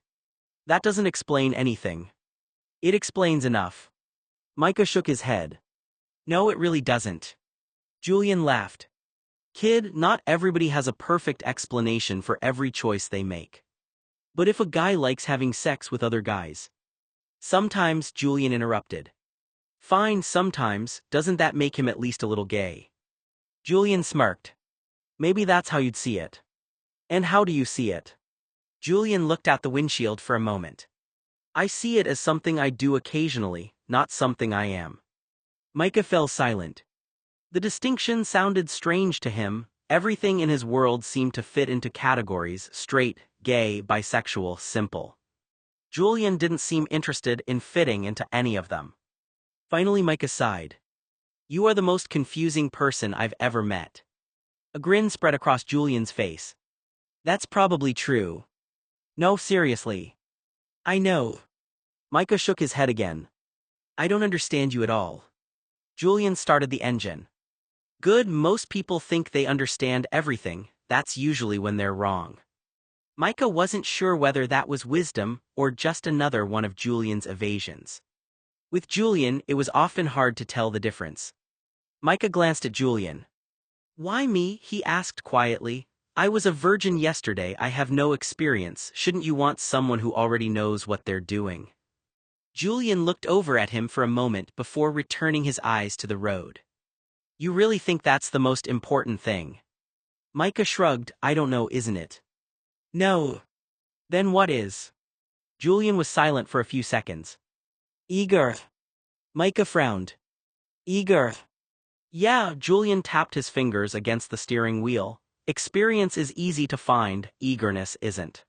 That doesn't explain anything. It explains enough. Micah shook his head. No, it really doesn't. Julian laughed. Kid, not everybody has a perfect explanation for every choice they make. But if a guy likes having sex with other guys. Sometimes, Julian interrupted. Fine, sometimes, doesn't that make him at least a little gay? Julian smirked. Maybe that's how you'd see it. And how do you see it? Julian looked out the windshield for a moment. I see it as something I do occasionally, not something I am. Micah fell silent. The distinction sounded strange to him. Everything in his world seemed to fit into categories: straight, gay, bisexual, simple. Julian didn't seem interested in fitting into any of them. Finally Micah sighed. You are the most confusing person I've ever met. A grin spread across Julian's face. That's probably true. No, seriously. I know. Micah shook his head again. I don't understand you at all. Julian started the engine. Good, most people think they understand everything, that's usually when they're wrong. Micah wasn't sure whether that was wisdom or just another one of Julian's evasions. With Julian, it was often hard to tell the difference. Micah glanced at Julian. "Why me?" he asked quietly. "I was a virgin yesterday, I have no experience, shouldn't you want someone who already knows what they're doing?" Julian looked over at him for a moment before returning his eyes to the road. "You really think that's the most important thing?" Micah shrugged. "I don't know, isn't it?" "No. Then what is?" Julian was silent for a few seconds. "Eager." Micah frowned. "Eager." "Yeah," Julian tapped his fingers against the steering wheel. "Experience is easy to find, eagerness isn't."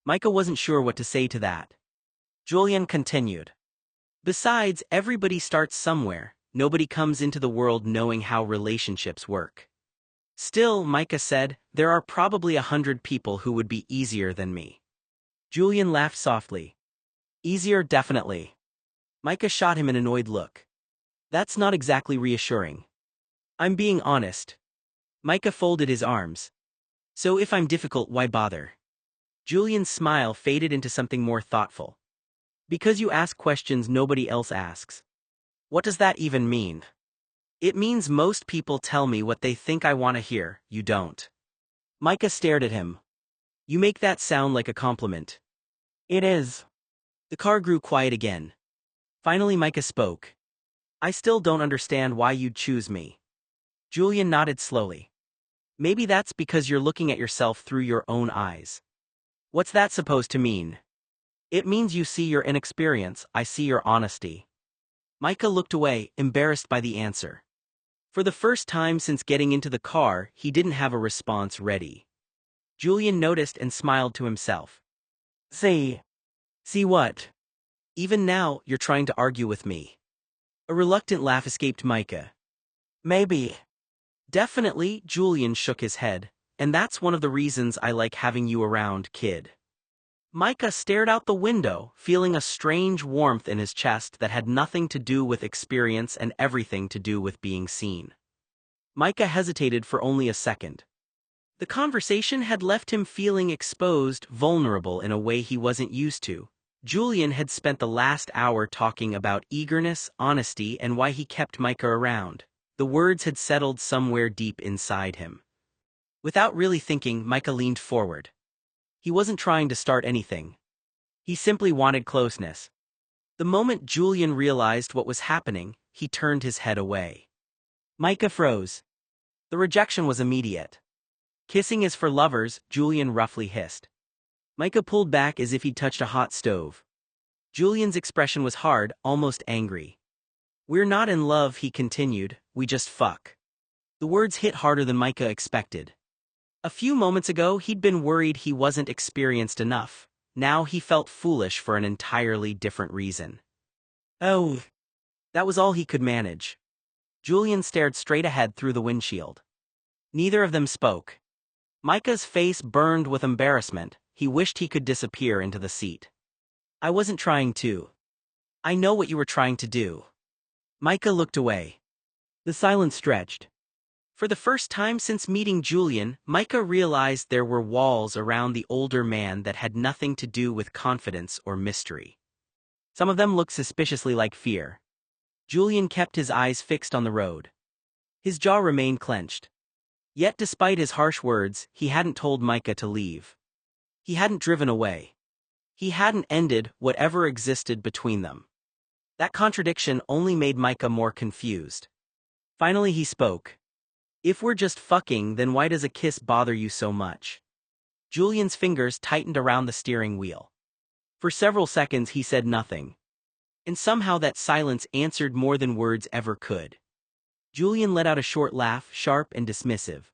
Micah wasn't sure what to say to that. Julian continued. "Besides, everybody starts somewhere. Nobody comes into the world knowing how relationships work." "Still," Micah said, "there are probably 100 people who would be easier than me." Julian laughed softly. "Easier, definitely." Micah shot him an annoyed look. "That's not exactly reassuring." "I'm being honest." Micah folded his arms. "So if I'm difficult, why bother?" Julian's smile faded into something more thoughtful. "Because you ask questions nobody else asks." "What does that even mean?" "It means most people tell me what they think I want to hear, you don't." Micah stared at him. "You make that sound like a compliment." "It is." The car grew quiet again. Finally Micah spoke. "I still don't understand why you'd choose me." Julian nodded slowly. "Maybe that's because you're looking at yourself through your own eyes." "What's that supposed to mean?" "It means you see your inexperience, I see your honesty." Micah looked away, embarrassed by the answer. For the first time since getting into the car, he didn't have a response ready. Julian noticed and smiled to himself. "See." "See what?" "Even now, you're trying to argue with me." A reluctant laugh escaped Micah. "Maybe." "Definitely," Julian shook his head. "And that's one of the reasons I like having you around, kid." Micah stared out the window, feeling a strange warmth in his chest that had nothing to do with experience and everything to do with being seen. Micah hesitated for only a second. The conversation had left him feeling exposed, vulnerable in a way he wasn't used to. Julian had spent the last hour talking about eagerness, honesty, and why he kept Micah around. The words had settled somewhere deep inside him. Without really thinking, Micah leaned forward. He wasn't trying to start anything. He simply wanted closeness. The moment Julian realized what was happening, he turned his head away. Micah froze. The rejection was immediate. "Kissing is for lovers," Julian roughly hissed. Micah pulled back as if he'd touched a hot stove. Julian's expression was hard, almost angry. "We're not in love," he continued, "we just fuck." The words hit harder than Micah expected. A few moments ago he'd been worried he wasn't experienced enough. Now he felt foolish for an entirely different reason. "Oh." That was all he could manage. Julian stared straight ahead through the windshield. Neither of them spoke. Micah's face burned with embarrassment. He wished he could disappear into the seat. "I wasn't trying to." "I know what you were trying to do." Micah looked away. The silence stretched. For the first time since meeting Julian, Micah realized there were walls around the older man that had nothing to do with confidence or mystery. Some of them looked suspiciously like fear. Julian kept his eyes fixed on the road. His jaw remained clenched. Yet despite his harsh words, he hadn't told Micah to leave. He hadn't driven away. He hadn't ended whatever existed between them. That contradiction only made Micah more confused. Finally he spoke. "If we're just fucking, then why does a kiss bother you so much?" Julian's fingers tightened around the steering wheel. For several seconds he said nothing. And somehow that silence answered more than words ever could. Julian let out a short laugh, sharp and dismissive.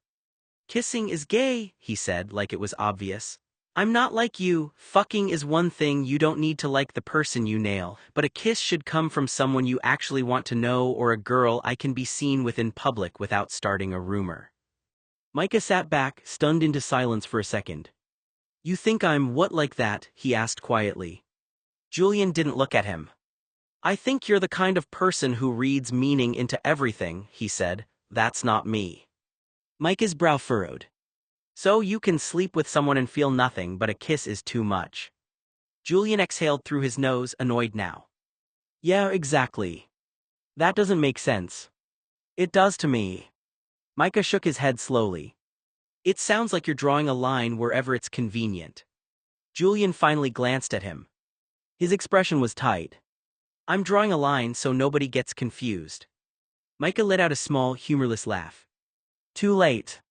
"Kissing is gay," he said like it was obvious. "I'm not like you. Fucking is one thing, you don't need to like the person you nail, but a kiss should come from someone you actually want to know or a girl I can be seen with in public without starting a rumor." Micah sat back, stunned into silence for a second. "You think I'm what like that?" he asked quietly. Julian didn't look at him. "I think you're the kind of person who reads meaning into everything," he said, that's not me. Micah's brow furrowed. So you can sleep with someone and feel nothing, but a kiss is too much. Julian exhaled through his nose, annoyed now. Yeah, exactly. That doesn't make sense. It does to me. Micah shook his head slowly. It sounds like you're drawing a line wherever it's convenient. Julian finally glanced at him. His expression was tight. I'm drawing a line so nobody gets confused. Micah let out a small, humorless laugh. Too late.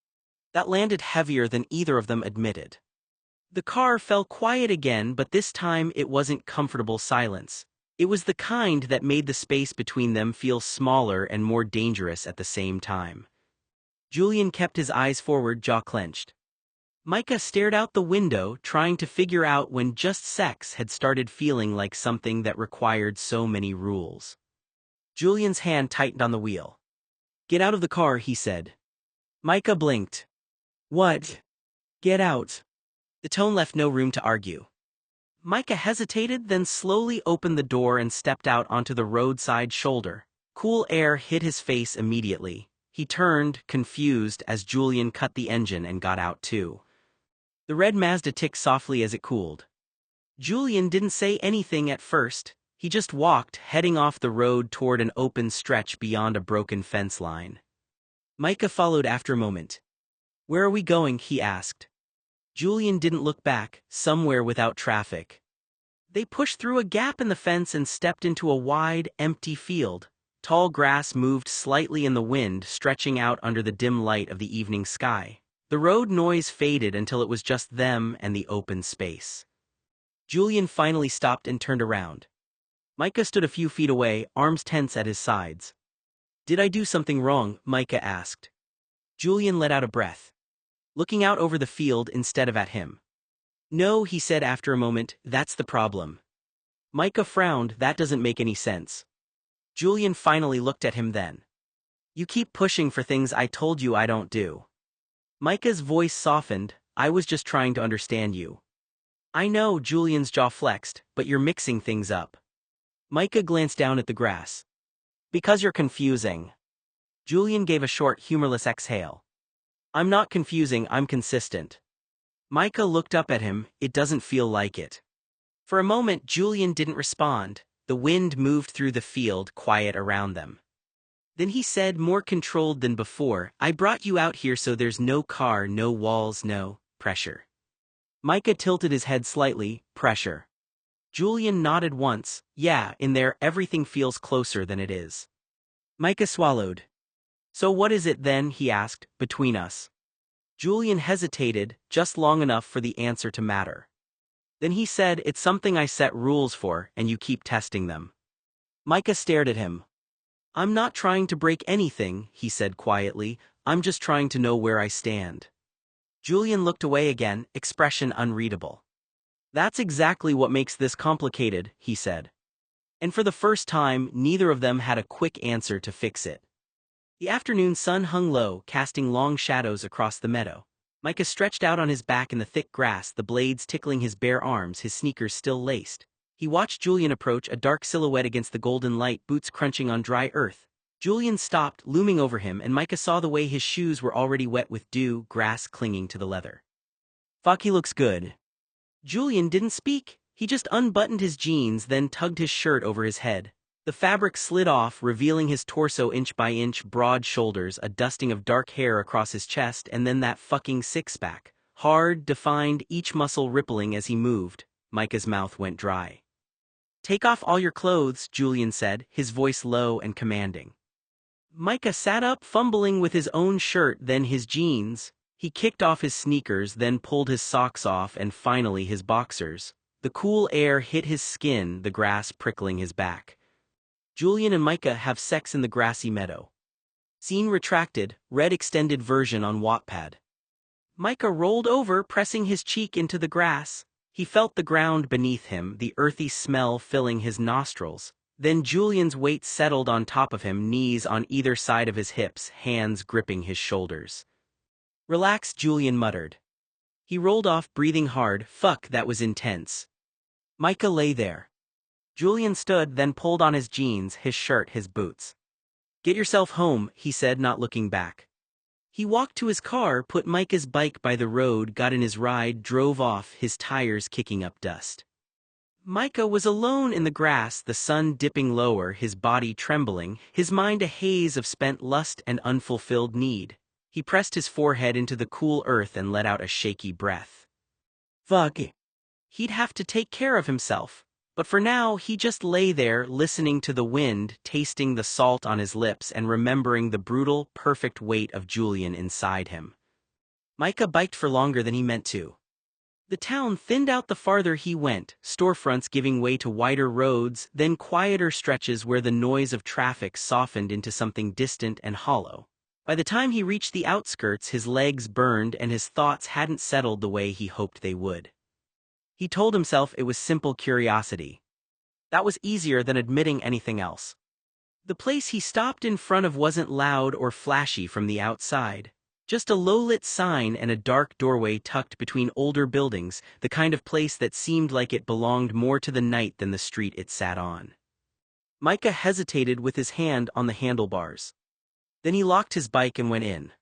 That landed heavier than either of them admitted. The car fell quiet again, but this time it wasn't comfortable silence. It was the kind that made the space between them feel smaller and more dangerous at the same time. Julian kept his eyes forward, jaw clenched. Micah stared out the window, trying to figure out when just sex had started feeling like something that required so many rules. Julian's hand tightened on the wheel. Get out of the car, he said. Micah blinked. What? Get out. The tone left no room to argue. Micah hesitated, then slowly opened the door and stepped out onto the roadside shoulder. Cool air hit his face immediately. He turned, confused, as Julian cut the engine and got out too. The red Mazda ticked softly as it cooled. Julian didn't say anything at first. He just walked, heading off the road toward an open stretch beyond a broken fence line. Micah followed after a moment. Where are we going? He asked. Julian didn't look back, somewhere without traffic. They pushed through a gap in the fence and stepped into a wide, empty field. Tall grass moved slightly in the wind, stretching out under the dim light of the evening sky. The road noise faded until it was just them and the open space. Julian finally stopped and turned around. Micah stood a few feet away, arms tense at his sides. Did I do something wrong? Micah asked. Julian let out a breath, looking out over the field instead of at him. No, he said after a moment, that's the problem. Micah frowned, that doesn't make any sense. Julian finally looked at him then. You keep pushing for things I told you I don't do. Micah's voice softened, I was just trying to understand you. I know, Julian's jaw flexed, but you're mixing things up. Micah glanced down at the grass. Because you're confusing. Julian gave a short, humorless exhale. I'm not confusing, I'm consistent. Micah looked up at him, it doesn't feel like it. For a moment, Julian didn't respond. The wind moved through the field, quiet around them. Then he said, more controlled than before, I brought you out here so there's no car, no walls, no pressure. Micah tilted his head slightly, pressure. Julian nodded once, yeah, in there everything feels closer than it is. Micah swallowed. So what is it then, he asked, between us? Julian hesitated, just long enough for the answer to matter. Then he said, it's something I set rules for, and you keep testing them. Micah stared at him. I'm not trying to break anything, he said quietly, I'm just trying to know where I stand. Julian looked away again, expression unreadable. That's exactly what makes this complicated, he said. And for the first time, neither of them had a quick answer to fix it. The afternoon sun hung low, casting long shadows across the meadow. Micah stretched out on his back in the thick grass, the blades tickling his bare arms, his sneakers still laced. He watched Julian approach, a dark silhouette against the golden light, boots crunching on dry earth. Julian stopped, looming over him, and Micah saw the way his shoes were already wet with dew, grass clinging to the leather. Fuck, he looks good. Julian didn't speak. He just unbuttoned his jeans, then tugged his shirt over his head. The fabric slid off, revealing his torso inch by inch, broad shoulders, a dusting of dark hair across his chest, and then that fucking six-pack. Hard, defined, each muscle rippling as he moved. Micah's mouth went dry. Take off all your clothes, Julian said, his voice low and commanding. Micah sat up, fumbling with his own shirt, then his jeans. He kicked off his sneakers, then pulled his socks off, and finally his boxers. The cool air hit his skin, the grass prickling his back. Julian and Micah have sex in the grassy meadow. Scene retracted, read extended version on Wattpad. Micah rolled over, pressing his cheek into the grass. He felt the ground beneath him, the earthy smell filling his nostrils. Then Julian's weight settled on top of him, knees on either side of his hips, hands gripping his shoulders. Relax, Julian muttered. He rolled off, breathing hard. Fuck, that was intense. Micah lay there. Julian stood, then pulled on his jeans, his shirt, his boots. Get yourself home, he said, not looking back. He walked to his car, put Micah's bike by the road, got in his ride, drove off, his tires kicking up dust. Micah was alone in the grass, the sun dipping lower, his body trembling, his mind a haze of spent lust and unfulfilled need. He pressed his forehead into the cool earth and let out a shaky breath. Fuck. He'd have to take care of himself. But for now, he just lay there, listening to the wind, tasting the salt on his lips and remembering the brutal, perfect weight of Julian inside him. Micah biked for longer than he meant to. The town thinned out the farther he went, storefronts giving way to wider roads, then quieter stretches where the noise of traffic softened into something distant and hollow. By the time he reached the outskirts, his legs burned and his thoughts hadn't settled the way he hoped they would. He told himself it was simple curiosity. That was easier than admitting anything else. The place he stopped in front of wasn't loud or flashy from the outside. Just a low-lit sign and a dark doorway tucked between older buildings, the kind of place that seemed like it belonged more to the night than the street it sat on. Micah hesitated with his hand on the handlebars. Then he locked his bike and went in.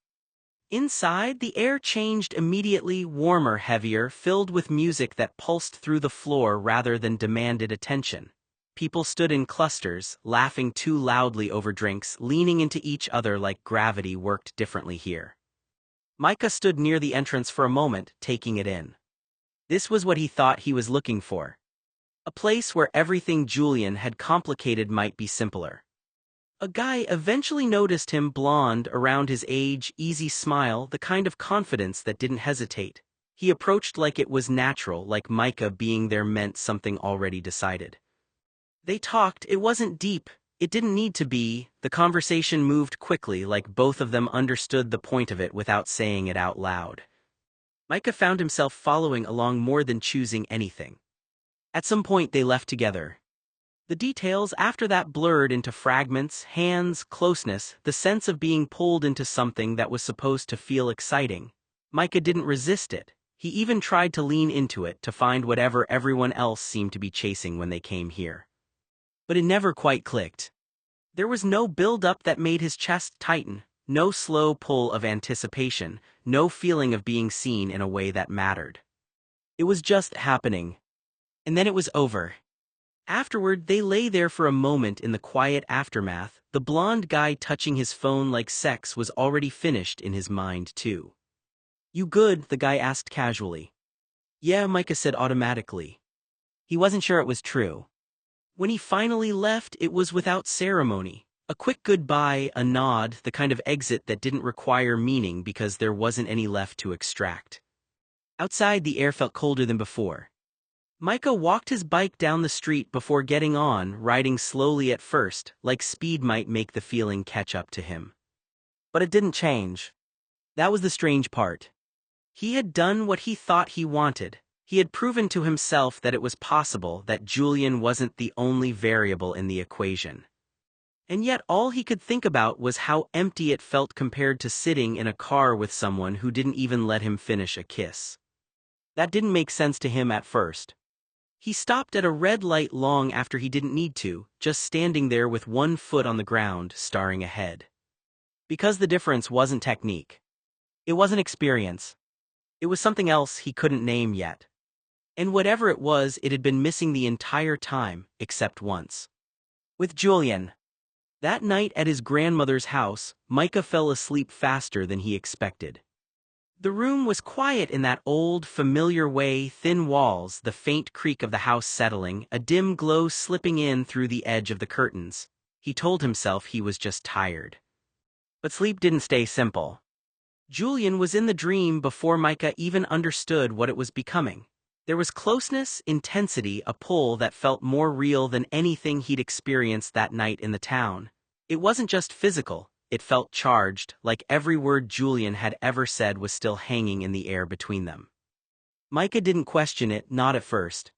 Inside, the air changed immediately, warmer, heavier, filled with music that pulsed through the floor rather than demanded attention. People stood in clusters, laughing too loudly over drinks, leaning into each other like gravity worked differently here. Micah stood near the entrance for a moment, taking it in. This was what he thought he was looking for. A place where everything Julian had complicated might be simpler. A guy eventually noticed him, blonde, around his age, easy smile, the kind of confidence that didn't hesitate. He approached like it was natural, like Micah being there meant something already decided. They talked, it wasn't deep, it didn't need to be, the conversation moved quickly like both of them understood the point of it without saying it out loud. Micah found himself following along more than choosing anything. At some point they left together. The details after that blurred into fragments, hands, closeness, the sense of being pulled into something that was supposed to feel exciting. Micah didn't resist it. He even tried to lean into it to find whatever everyone else seemed to be chasing when they came here. But it never quite clicked. There was no build-up that made his chest tighten, no slow pull of anticipation, no feeling of being seen in a way that mattered. It was just happening. And then it was over. Afterward, they lay there for a moment in the quiet aftermath. The blonde guy touching his phone like sex was already finished in his mind, too. You good? The guy asked casually. Yeah, Micah said automatically. He wasn't sure it was true. When he finally left, it was without ceremony. A quick goodbye, a nod, the kind of exit that didn't require meaning because there wasn't any left to extract. Outside, the air felt colder than before. Micah walked his bike down the street before getting on, riding slowly at first, like speed might make the feeling catch up to him. But it didn't change. That was the strange part. He had done what he thought he wanted. He had proven to himself that it was possible, that Julian wasn't the only variable in the equation. And yet all he could think about was how empty it felt compared to sitting in a car with someone who didn't even let him finish a kiss. That didn't make sense to him at first. He stopped at a red light long after he didn't need to, just standing there with one foot on the ground, staring ahead. Because the difference wasn't technique. It wasn't experience. It was something else he couldn't name yet. And whatever it was, it had been missing the entire time, except once. With Julian. That night at his grandmother's house, Micah fell asleep faster than he expected. The room was quiet in that old, familiar way, thin walls, the faint creak of the house settling, a dim glow slipping in through the edge of the curtains. He told himself he was just tired. But sleep didn't stay simple. Julian was in the dream before Micah even understood what it was becoming. There was closeness, intensity, a pull that felt more real than anything he'd experienced that night in the town. It wasn't just physical. It felt charged, like every word Julian had ever said was still hanging in the air between them. Micah didn't question it, not at first.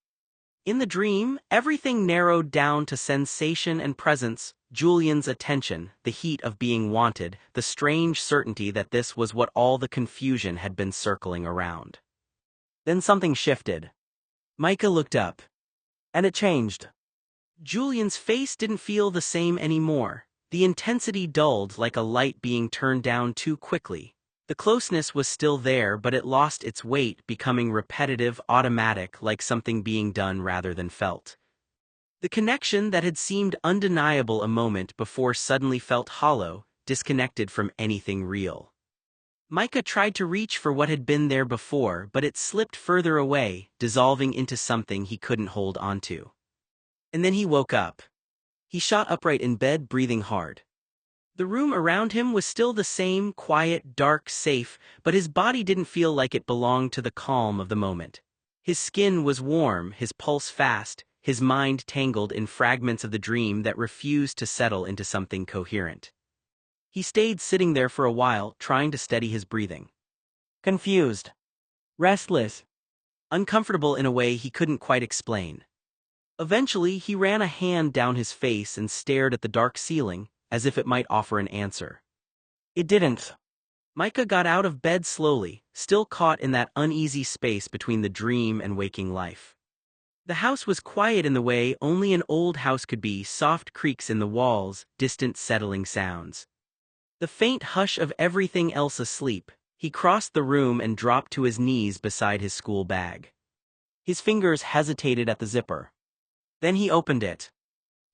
In the dream, everything narrowed down to sensation and presence, Julian's attention, the heat of being wanted, the strange certainty that this was what all the confusion had been circling around. Then something shifted. Micah looked up. And it changed. Julian's face didn't feel the same anymore. The intensity dulled like a light being turned down too quickly. The closeness was still there, but it lost its weight, becoming repetitive, automatic, like something being done rather than felt. The connection that had seemed undeniable a moment before suddenly felt hollow, disconnected from anything real. Micah tried to reach for what had been there before, but it slipped further away, dissolving into something he couldn't hold onto. And then he woke up. He shot upright in bed, breathing hard. The room around him was still the same, quiet, dark, safe, but his body didn't feel like it belonged to the calm of the moment. His skin was warm, his pulse fast, his mind tangled in fragments of the dream that refused to settle into something coherent. He stayed sitting there for a while, trying to steady his breathing. Confused. Restless. Uncomfortable in a way he couldn't quite explain. Eventually, he ran a hand down his face and stared at the dark ceiling, as if it might offer an answer. It didn't. Micah got out of bed slowly, still caught in that uneasy space between the dream and waking life. The house was quiet in the way only an old house could be, soft creaks in the walls, distant settling sounds. The faint hush of everything else asleep. He crossed the room and dropped to his knees beside his school bag. His fingers hesitated at the zipper. Then he opened it.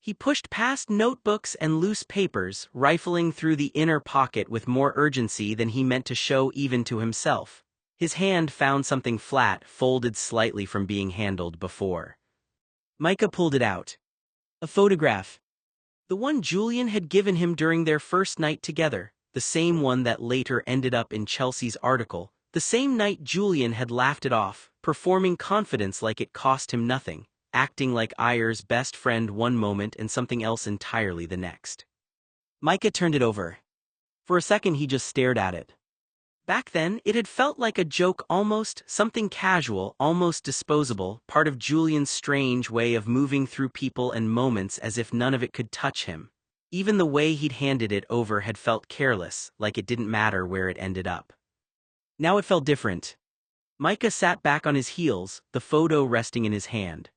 He pushed past notebooks and loose papers, rifling through the inner pocket with more urgency than he meant to show even to himself. His hand found something flat, folded slightly from being handled before. Micah pulled it out. A photograph. The one Julian had given him during their first night together, the same one that later ended up in Chelsea's article, the same night Julian had laughed it off, performing confidence like it cost him nothing, acting like Ayer's best friend one moment and something else entirely the next. Micah turned it over. For a second he just stared at it. Back then, it had felt like a joke, almost, something casual, almost disposable, part of Julian's strange way of moving through people and moments as if none of it could touch him. Even the way he'd handed it over had felt careless, like it didn't matter where it ended up. Now it felt different. Micah sat back on his heels, the photo resting in his hand.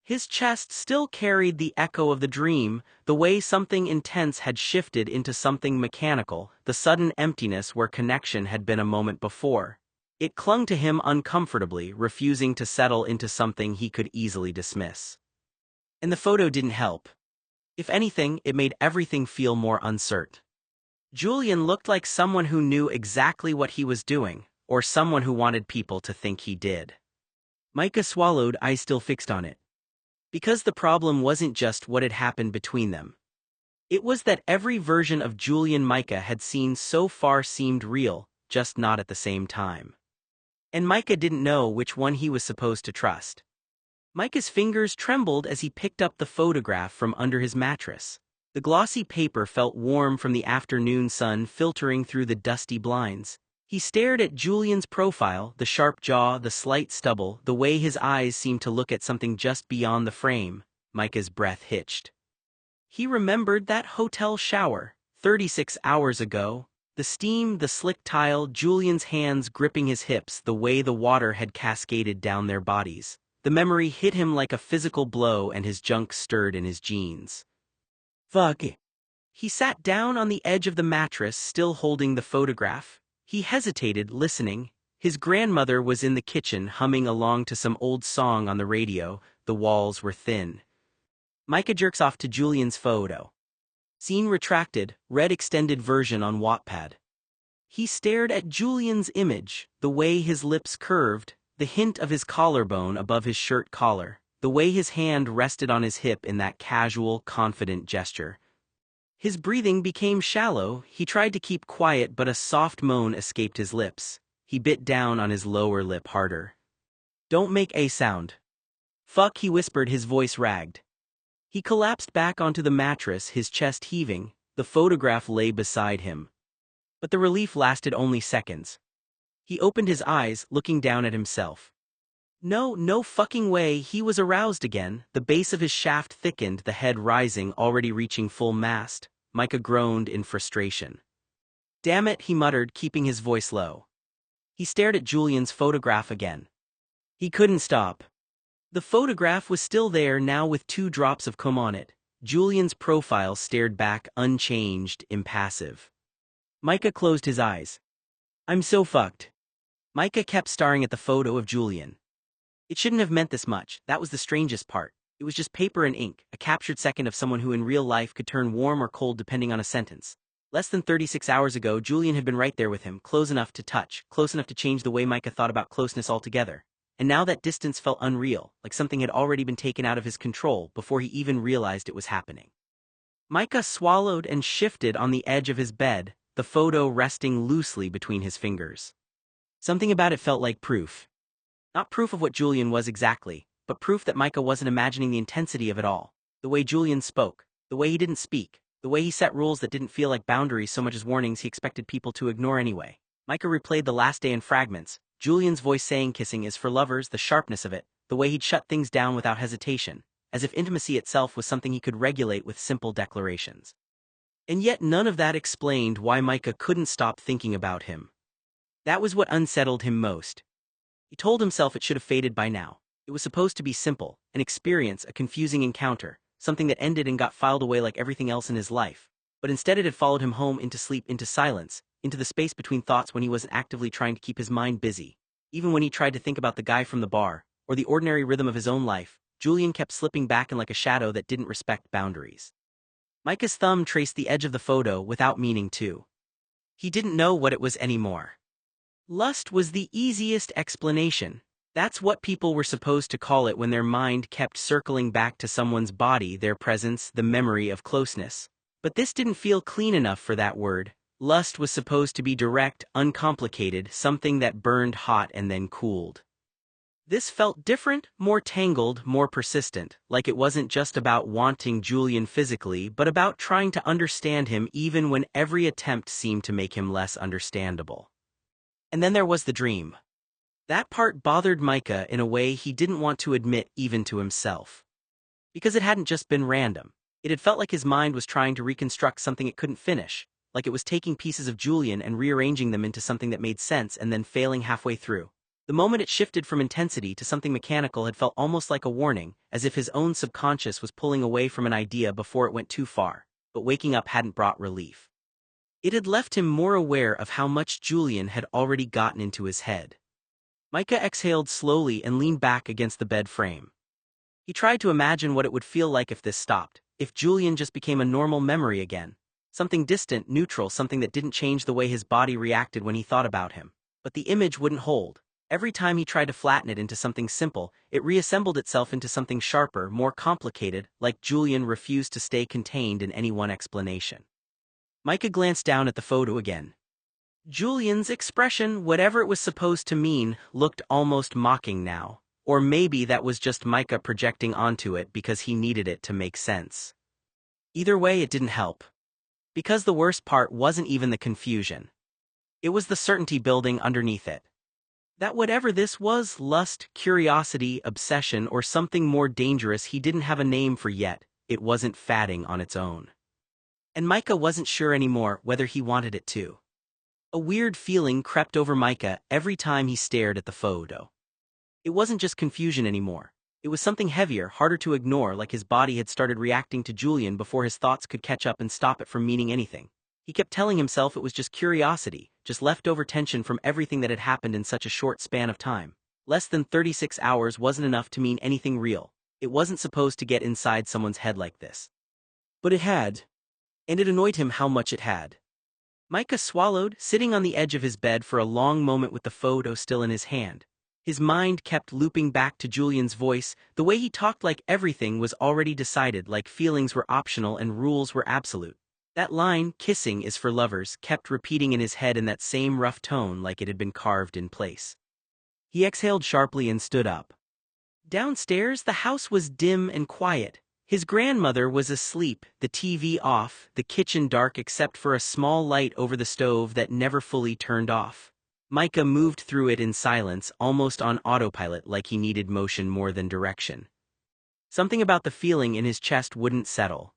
His chest still carried the echo of the dream, the way something intense had shifted into something mechanical, the sudden emptiness where connection had been a moment before. It clung to him uncomfortably, refusing to settle into something he could easily dismiss. And the photo didn't help. If anything, it made everything feel more uncertain. Julian looked like someone who knew exactly what he was doing, or someone who wanted people to think he did. Micah swallowed, eyes still fixed on it. Because the problem wasn't just what had happened between them. It was that every version of Julian Micah had seen so far seemed real, just not at the same time. And Micah didn't know which one he was supposed to trust. Micah's fingers trembled as he picked up the photograph from under his mattress. The glossy paper felt warm from the afternoon sun filtering through the dusty blinds. He stared at Julian's profile, the sharp jaw, the slight stubble, the way his eyes seemed to look at something just beyond the frame. Micah's breath hitched. He remembered that hotel shower, 36 hours ago. The steam, the slick tile, Julian's hands gripping his hips, the way the water had cascaded down their bodies. The memory hit him like a physical blow and his junk stirred in his jeans. Fuck. He sat down on the edge of the mattress, still holding the photograph. He hesitated, listening. His grandmother was in the kitchen, humming along to some old song on the radio. The walls were thin. Micah jerks off to Julian's photo. Scene retracted, red extended version on Wattpad. He stared at Julian's image, the way his lips curved, the hint of his collarbone above his shirt collar, the way his hand rested on his hip in that casual, confident gesture. His breathing became shallow. He tried to keep quiet, but a soft moan escaped his lips. He bit down on his lower lip harder. Don't make a sound. Fuck, he whispered, his voice ragged. He collapsed back onto the mattress, his chest heaving. The photograph lay beside him. But the relief lasted only seconds. He opened his eyes, looking down at himself. No fucking way. He was aroused again. The base of his shaft thickened, the head rising, already reaching full mast. Micah groaned in frustration. Damn it, he muttered, keeping his voice low. He stared at Julian's photograph again. He couldn't stop. The photograph was still there now, with 2 drops of cum on it. Julian's profile stared back unchanged, impassive. Micah closed his eyes. I'm so fucked. Micah kept staring at the photo of Julian. It shouldn't have meant this much, that was the strangest part. It was just paper and ink, a captured second of someone who in real life could turn warm or cold depending on a sentence. Less than 36 hours ago, Julian had been right there with him, close enough to touch, close enough to change the way Micah thought about closeness altogether. And now that distance felt unreal, like something had already been taken out of his control before he even realized it was happening. Micah swallowed and shifted on the edge of his bed, the photo resting loosely between his fingers. Something about it felt like proof. Not proof of what Julian was exactly, but proof that Micah wasn't imagining the intensity of it all. The way Julian spoke, the way he didn't speak, the way he set rules that didn't feel like boundaries so much as warnings he expected people to ignore anyway. Micah replayed the last day in fragments, Julian's voice saying kissing is for lovers, the sharpness of it, the way he'd shut things down without hesitation, as if intimacy itself was something he could regulate with simple declarations. And yet none of that explained why Micah couldn't stop thinking about him. That was what unsettled him most. He told himself it should have faded by now. It was supposed to be simple, an experience, a confusing encounter, something that ended and got filed away like everything else in his life. But instead it had followed him home into sleep, into silence, into the space between thoughts when he wasn't actively trying to keep his mind busy. Even when he tried to think about the guy from the bar, or the ordinary rhythm of his own life, Julian kept slipping back in like a shadow that didn't respect boundaries. Micah's thumb traced the edge of the photo without meaning to. He didn't know what it was anymore. Lust was the easiest explanation. That's what people were supposed to call it when their mind kept circling back to someone's body, their presence, the memory of closeness. But this didn't feel clean enough for that word. Lust was supposed to be direct, uncomplicated, something that burned hot and then cooled. This felt different, more tangled, more persistent, like it wasn't just about wanting Julian physically, but about trying to understand him even when every attempt seemed to make him less understandable. And then there was the dream. That part bothered Micah in a way he didn't want to admit even to himself. Because it hadn't just been random. It had felt like his mind was trying to reconstruct something it couldn't finish, like it was taking pieces of Julian and rearranging them into something that made sense and then failing halfway through. The moment it shifted from intensity to something mechanical had felt almost like a warning, as if his own subconscious was pulling away from an idea before it went too far, but waking up hadn't brought relief. It had left him more aware of how much Julian had already gotten into his head. Micah exhaled slowly and leaned back against the bed frame. He tried to imagine what it would feel like if this stopped, if Julian just became a normal memory again. Something distant, neutral, something that didn't change the way his body reacted when he thought about him. But the image wouldn't hold. Every time he tried to flatten it into something simple, it reassembled itself into something sharper, more complicated, like Julian refused to stay contained in any one explanation. Micah glanced down at the photo again. Julian's expression, whatever it was supposed to mean, looked almost mocking now. Or maybe that was just Micah projecting onto it because he needed it to make sense. Either way, it didn't help. Because the worst part wasn't even the confusion. It was the certainty building underneath it. That whatever this was, lust, curiosity, obsession, or something more dangerous he didn't have a name for yet, it wasn't fatting on its own. And Micah wasn't sure anymore whether he wanted it to. A weird feeling crept over Micah every time he stared at the photo. It wasn't just confusion anymore. It was something heavier, harder to ignore, like his body had started reacting to Julian before his thoughts could catch up and stop it from meaning anything. He kept telling himself it was just curiosity, just leftover tension from everything that had happened in such a short span of time. Less than 36 hours wasn't enough to mean anything real. It wasn't supposed to get inside someone's head like this. But it had. And it annoyed him how much it had. Micah swallowed, sitting on the edge of his bed for a long moment with the photo still in his hand. His mind kept looping back to Julian's voice, the way he talked like everything was already decided, like feelings were optional and rules were absolute. That line, kissing is for lovers, kept repeating in his head in that same rough tone like it had been carved in place. He exhaled sharply and stood up. Downstairs, the house was dim and quiet. His grandmother was asleep, the TV off, the kitchen dark except for a small light over the stove that never fully turned off. Micah moved through it in silence, almost on autopilot, like he needed motion more than direction. Something about the feeling in his chest wouldn't settle.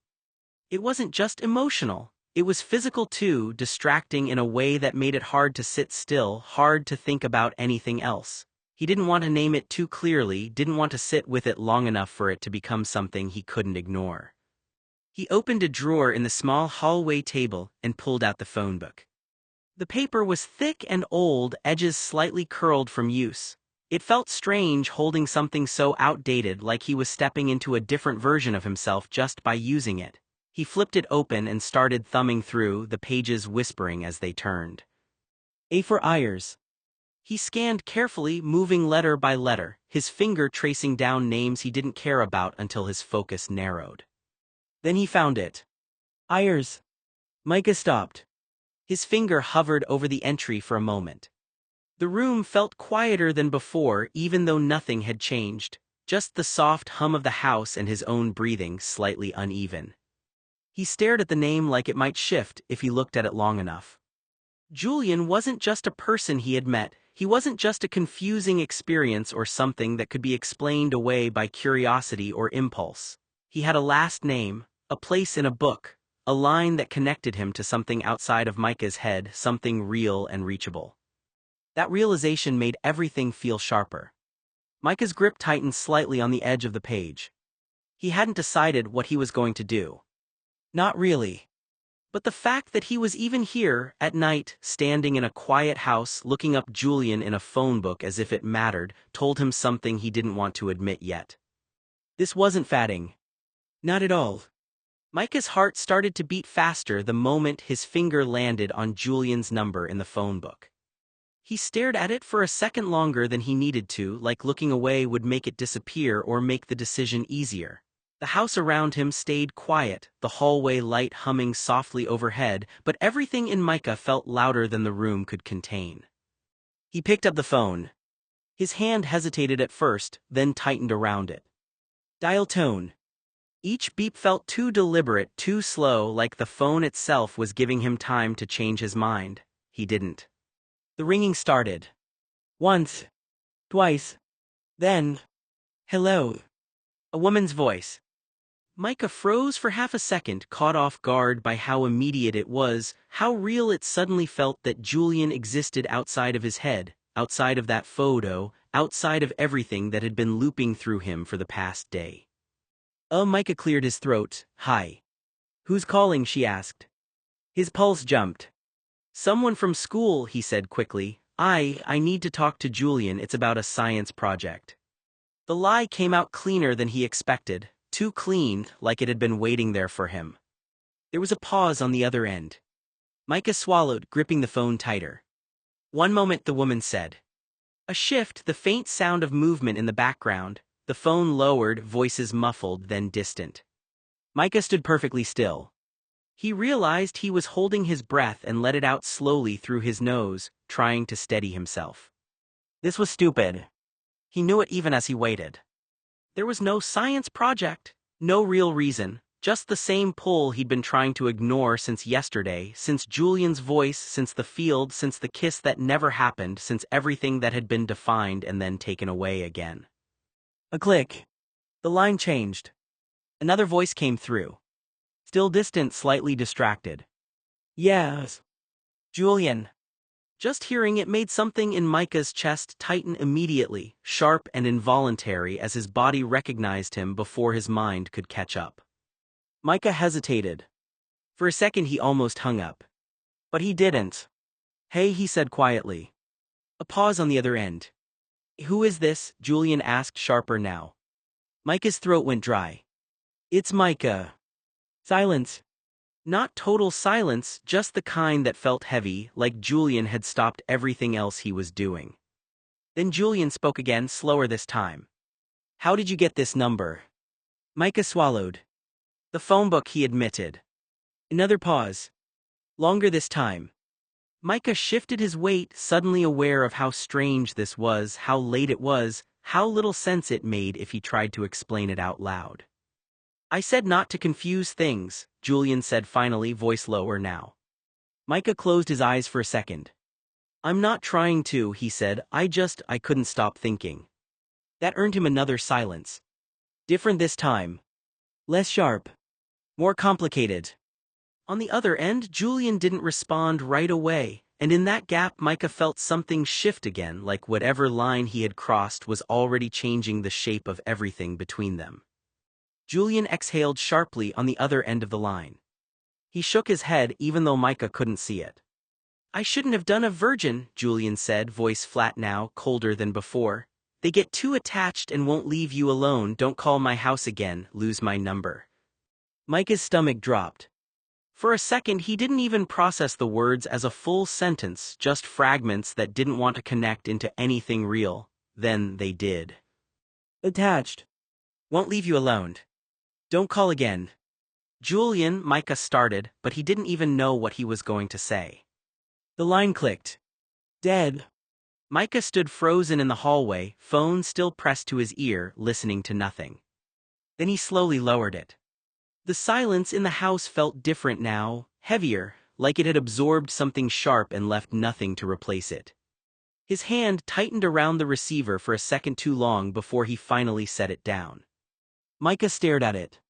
It wasn't just emotional. It was physical too, distracting in a way that made it hard to sit still, hard to think about anything else. He didn't want to name it too clearly, didn't want to sit with it long enough for it to become something he couldn't ignore. He opened a drawer in the small hallway table and pulled out the phone book. The paper was thick and old, edges slightly curled from use. It felt strange holding something so outdated, like he was stepping into a different version of himself just by using it. He flipped it open and started thumbing through, the pages whispering as they turned. A for Ayers. He scanned carefully, moving letter by letter, his finger tracing down names he didn't care about until his focus narrowed. Then he found it. Ayers. Micah stopped. His finger hovered over the entry for a moment. The room felt quieter than before, even though nothing had changed, just the soft hum of the house and his own breathing, slightly uneven. He stared at the name like it might shift if he looked at it long enough. Julian wasn't just a person he had met, he wasn't just a confusing experience or something that could be explained away by curiosity or impulse. He had a last name, a place in a book, a line that connected him to something outside of Micah's head, something real and reachable. That realization made everything feel sharper. Micah's grip tightened slightly on the edge of the page. He hadn't decided what he was going to do. Not really. But the fact that he was even here, at night, standing in a quiet house, looking up Julian in a phone book as if it mattered, told him something he didn't want to admit yet. This wasn't fatting. Not at all. Micah's heart started to beat faster the moment his finger landed on Julian's number in the phone book. He stared at it for a second longer than he needed to, like looking away would make it disappear or make the decision easier. The house around him stayed quiet, the hallway light humming softly overhead, but everything in Micah felt louder than the room could contain. He picked up the phone. His hand hesitated at first, then tightened around it. Dial tone. Each beep felt too deliberate, too slow, like the phone itself was giving him time to change his mind. He didn't. The ringing started. Once. Twice. Then. Hello. A woman's voice. Micah froze for half a second, caught off guard by how immediate it was, how real it suddenly felt that Julian existed outside of his head, outside of that photo, outside of everything that had been looping through him for the past day. Micah cleared his throat. Hi. Who's calling? She asked. His pulse jumped. Someone from school, he said quickly. I need to talk to Julian, it's about a science project. The lie came out cleaner than he expected, too clean, like it had been waiting there for him. There was a pause on the other end. Micah swallowed, gripping the phone tighter. One moment, the woman said. A shift, the faint sound of movement in the background. The phone lowered, voices muffled, then distant. Micah stood perfectly still. He realized he was holding his breath and let it out slowly through his nose, trying to steady himself. This was stupid. He knew it even as he waited. There was no science project, no real reason, just the same pull he'd been trying to ignore since yesterday, since Julian's voice, since the field, since the kiss that never happened, since everything that had been defined and then taken away again. A click. The line changed. Another voice came through. Still distant, slightly distracted. Yes. Julian. Just hearing it made something in Micah's chest tighten immediately, sharp and involuntary as his body recognized him before his mind could catch up. Micah hesitated. For a second he almost hung up. But he didn't. Hey, he said quietly. A pause on the other end. Who is this? Julian asked, sharper now. Micah's throat went dry. It's Micah. Silence. Not total silence, just the kind that felt heavy, like Julian had stopped everything else he was doing. Then Julian spoke again, slower this time. How did you get this number? Micah swallowed. The phone book, he admitted. Another pause. Longer this time. Micah shifted his weight, suddenly aware of how strange this was, how late it was, how little sense it made if he tried to explain it out loud. I said not to confuse things, Julian said finally, voice lower now. Micah closed his eyes for a second. I'm not trying to, he said, I couldn't stop thinking. That earned him another silence. Different this time. Less sharp. More complicated. On the other end, Julian didn't respond right away, and in that gap Micah felt something shift again, like whatever line he had crossed was already changing the shape of everything between them. Julian exhaled sharply on the other end of the line. He shook his head even though Micah couldn't see it. I shouldn't have done a virgin, Julian said, voice flat now, colder than before. They get too attached and won't leave you alone. Don't call my house again, lose my number. Micah's stomach dropped. For a second he didn't even process the words as a full sentence, just fragments that didn't want to connect into anything real. Then they did. Attached. Won't leave you alone. Don't call again. Julian, Micah started, but he didn't even know what he was going to say. The line clicked. Dead. Micah stood frozen in the hallway, phone still pressed to his ear, listening to nothing. Then he slowly lowered it. The silence in the house felt different now, heavier, like it had absorbed something sharp and left nothing to replace it. His hand tightened around the receiver for a second too long before he finally set it down. Micah stared at it.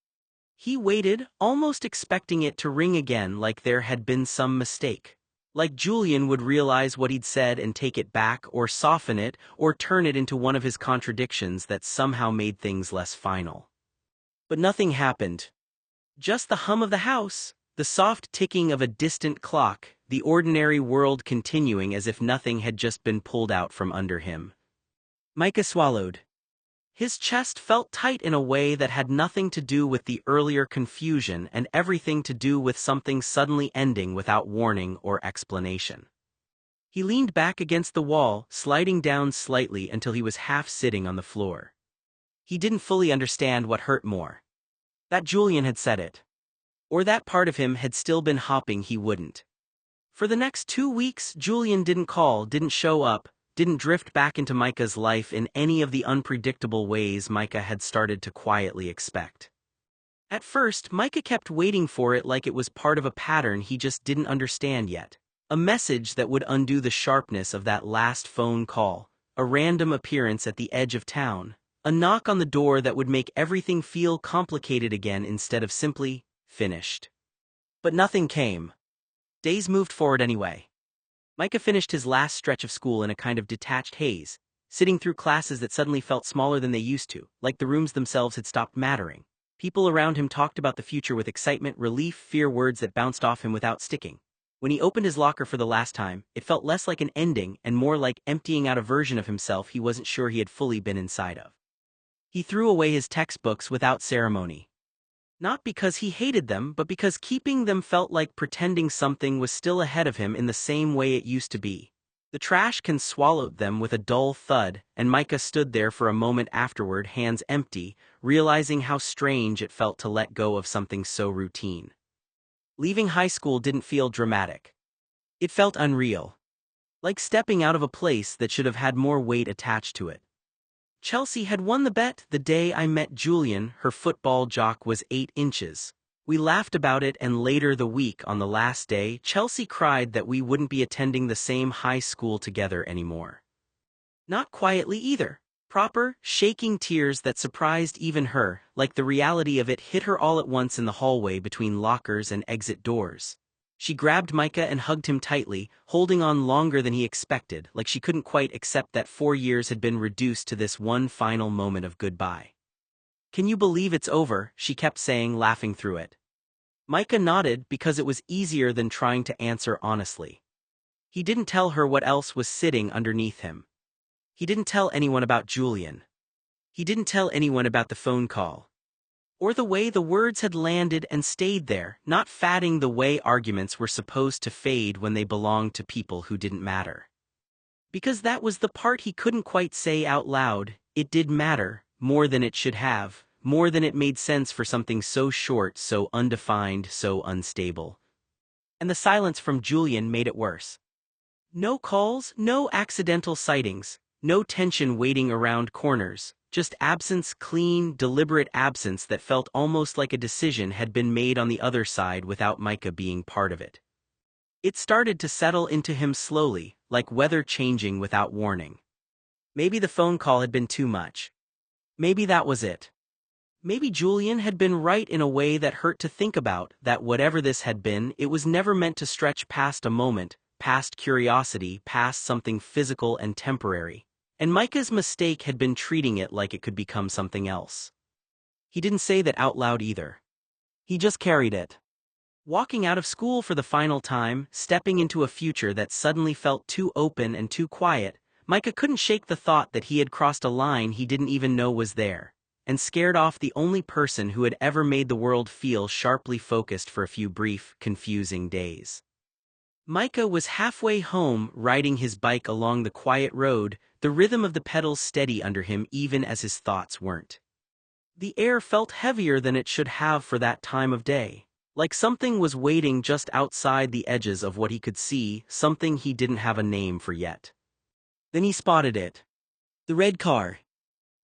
He waited, almost expecting it to ring again like there had been some mistake. Like Julian would realize what he'd said and take it back, or soften it, or turn it into one of his contradictions that somehow made things less final. But nothing happened. Just the hum of the house, the soft ticking of a distant clock, the ordinary world continuing as if nothing had just been pulled out from under him. Micah swallowed. His chest felt tight in a way that had nothing to do with the earlier confusion and everything to do with something suddenly ending without warning or explanation. He leaned back against the wall, sliding down slightly until he was half sitting on the floor. He didn't fully understand what hurt more. That Julian had said it. Or that part of him had still been hoping he wouldn't. For the next 2 weeks, Julian didn't call, didn't show up, didn't drift back into Micah's life in any of the unpredictable ways Micah had started to quietly expect. At first, Micah kept waiting for it like it was part of a pattern he just didn't understand yet. A message that would undo the sharpness of that last phone call, a random appearance at the edge of town, a knock on the door that would make everything feel complicated again instead of simply finished. But nothing came. Days moved forward anyway. Micah finished his last stretch of school in a kind of detached haze, sitting through classes that suddenly felt smaller than they used to, like the rooms themselves had stopped mattering. People around him talked about the future with excitement, relief, fear, words that bounced off him without sticking. When he opened his locker for the last time, it felt less like an ending and more like emptying out a version of himself he wasn't sure he had fully been inside of. He threw away his textbooks without ceremony. Not because he hated them, but because keeping them felt like pretending something was still ahead of him in the same way it used to be. The trash can swallowed them with a dull thud, and Micah stood there for a moment afterward, hands empty, realizing how strange it felt to let go of something so routine. Leaving high school didn't feel dramatic. It felt unreal. Like stepping out of a place that should have had more weight attached to it. Chelsea had won the bet the day I met Julian. Her football jock was 8 inches. We laughed about it, and later the week, on the last day, Chelsea cried that we wouldn't be attending the same high school together anymore. Not quietly either. Proper, shaking tears that surprised even her, like the reality of it hit her all at once in the hallway between lockers and exit doors. She grabbed Micah and hugged him tightly, holding on longer than he expected, like she couldn't quite accept that 4 years had been reduced to this one final moment of goodbye. Can you believe it's over? She kept saying, laughing through it. Micah nodded because it was easier than trying to answer honestly. He didn't tell her what else was sitting underneath him. He didn't tell anyone about Julian. He didn't tell anyone about the phone call. Or the way the words had landed and stayed there, not fading the way arguments were supposed to fade when they belonged to people who didn't matter. Because that was the part he couldn't quite say out loud. It did matter, more than it should have, more than it made sense for something so short, so undefined, so unstable. And the silence from Julian made it worse. No calls, no accidental sightings, no tension waiting around corners. Just absence, clean, deliberate absence that felt almost like a decision had been made on the other side without Micah being part of it. It started to settle into him slowly, like weather changing without warning. Maybe the phone call had been too much. Maybe that was it. Maybe Julian had been right in a way that hurt to think about, that whatever this had been, it was never meant to stretch past a moment, past curiosity, past something physical and temporary. And Micah's mistake had been treating it like it could become something else. He didn't say that out loud either. He just carried it. Walking out of school for the final time, stepping into a future that suddenly felt too open and too quiet, Micah couldn't shake the thought that he had crossed a line he didn't even know was there, and scared off the only person who had ever made the world feel sharply focused for a few brief, confusing days. Micah was halfway home, riding his bike along the quiet road, the rhythm of the pedals steady under him even as his thoughts weren't. The air felt heavier than it should have for that time of day. Like something was waiting just outside the edges of what he could see, something he didn't have a name for yet. Then he spotted it. The red car.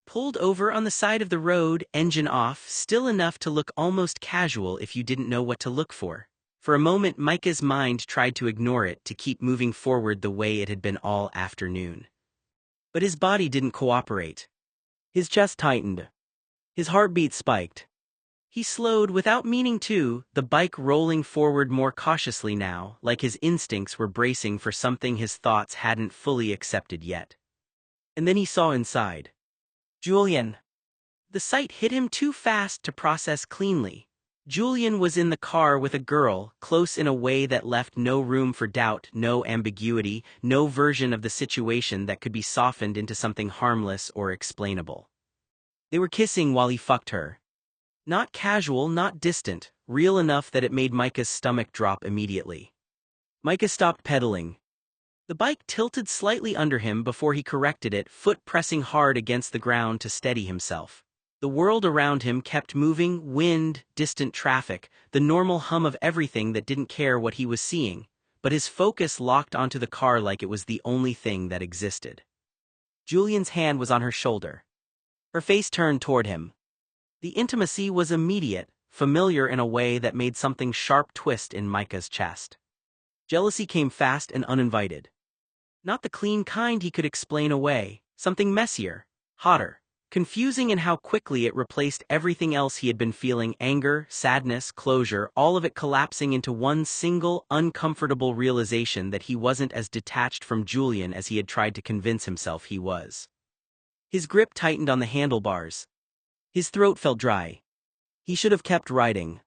Pulled over on the side of the road, engine off, still enough to look almost casual if you didn't know what to look for. For a moment Micah's mind tried to ignore it to keep moving forward the way it had been all afternoon. But his body didn't cooperate. His chest tightened. His heartbeat spiked. He slowed without meaning to, the bike rolling forward more cautiously now, like his instincts were bracing for something his thoughts hadn't fully accepted yet. And then he saw inside. Julian. The sight hit him too fast to process cleanly. Julian was in the car with a girl, close in a way that left no room for doubt, no ambiguity, no version of the situation that could be softened into something harmless or explainable. They were kissing while he fucked her. Not casual, not distant, real enough that it made Micah's stomach drop immediately. Micah stopped pedaling. The bike tilted slightly under him before he corrected it, foot pressing hard against the ground to steady himself. The world around him kept moving, wind, distant traffic, the normal hum of everything that didn't care what he was seeing, but his focus locked onto the car like it was the only thing that existed. Julian's hand was on her shoulder. Her face turned toward him. The intimacy was immediate, familiar in a way that made something sharp twist in Micah's chest. Jealousy came fast and uninvited. Not the clean kind he could explain away, something messier, hotter, confusing in how quickly it replaced everything else he had been feeling: anger, sadness, closure, all of it collapsing into one single, uncomfortable realization that he wasn't as detached from Julian as he had tried to convince himself he was. His grip tightened on the handlebars. His throat felt dry. He should have kept riding.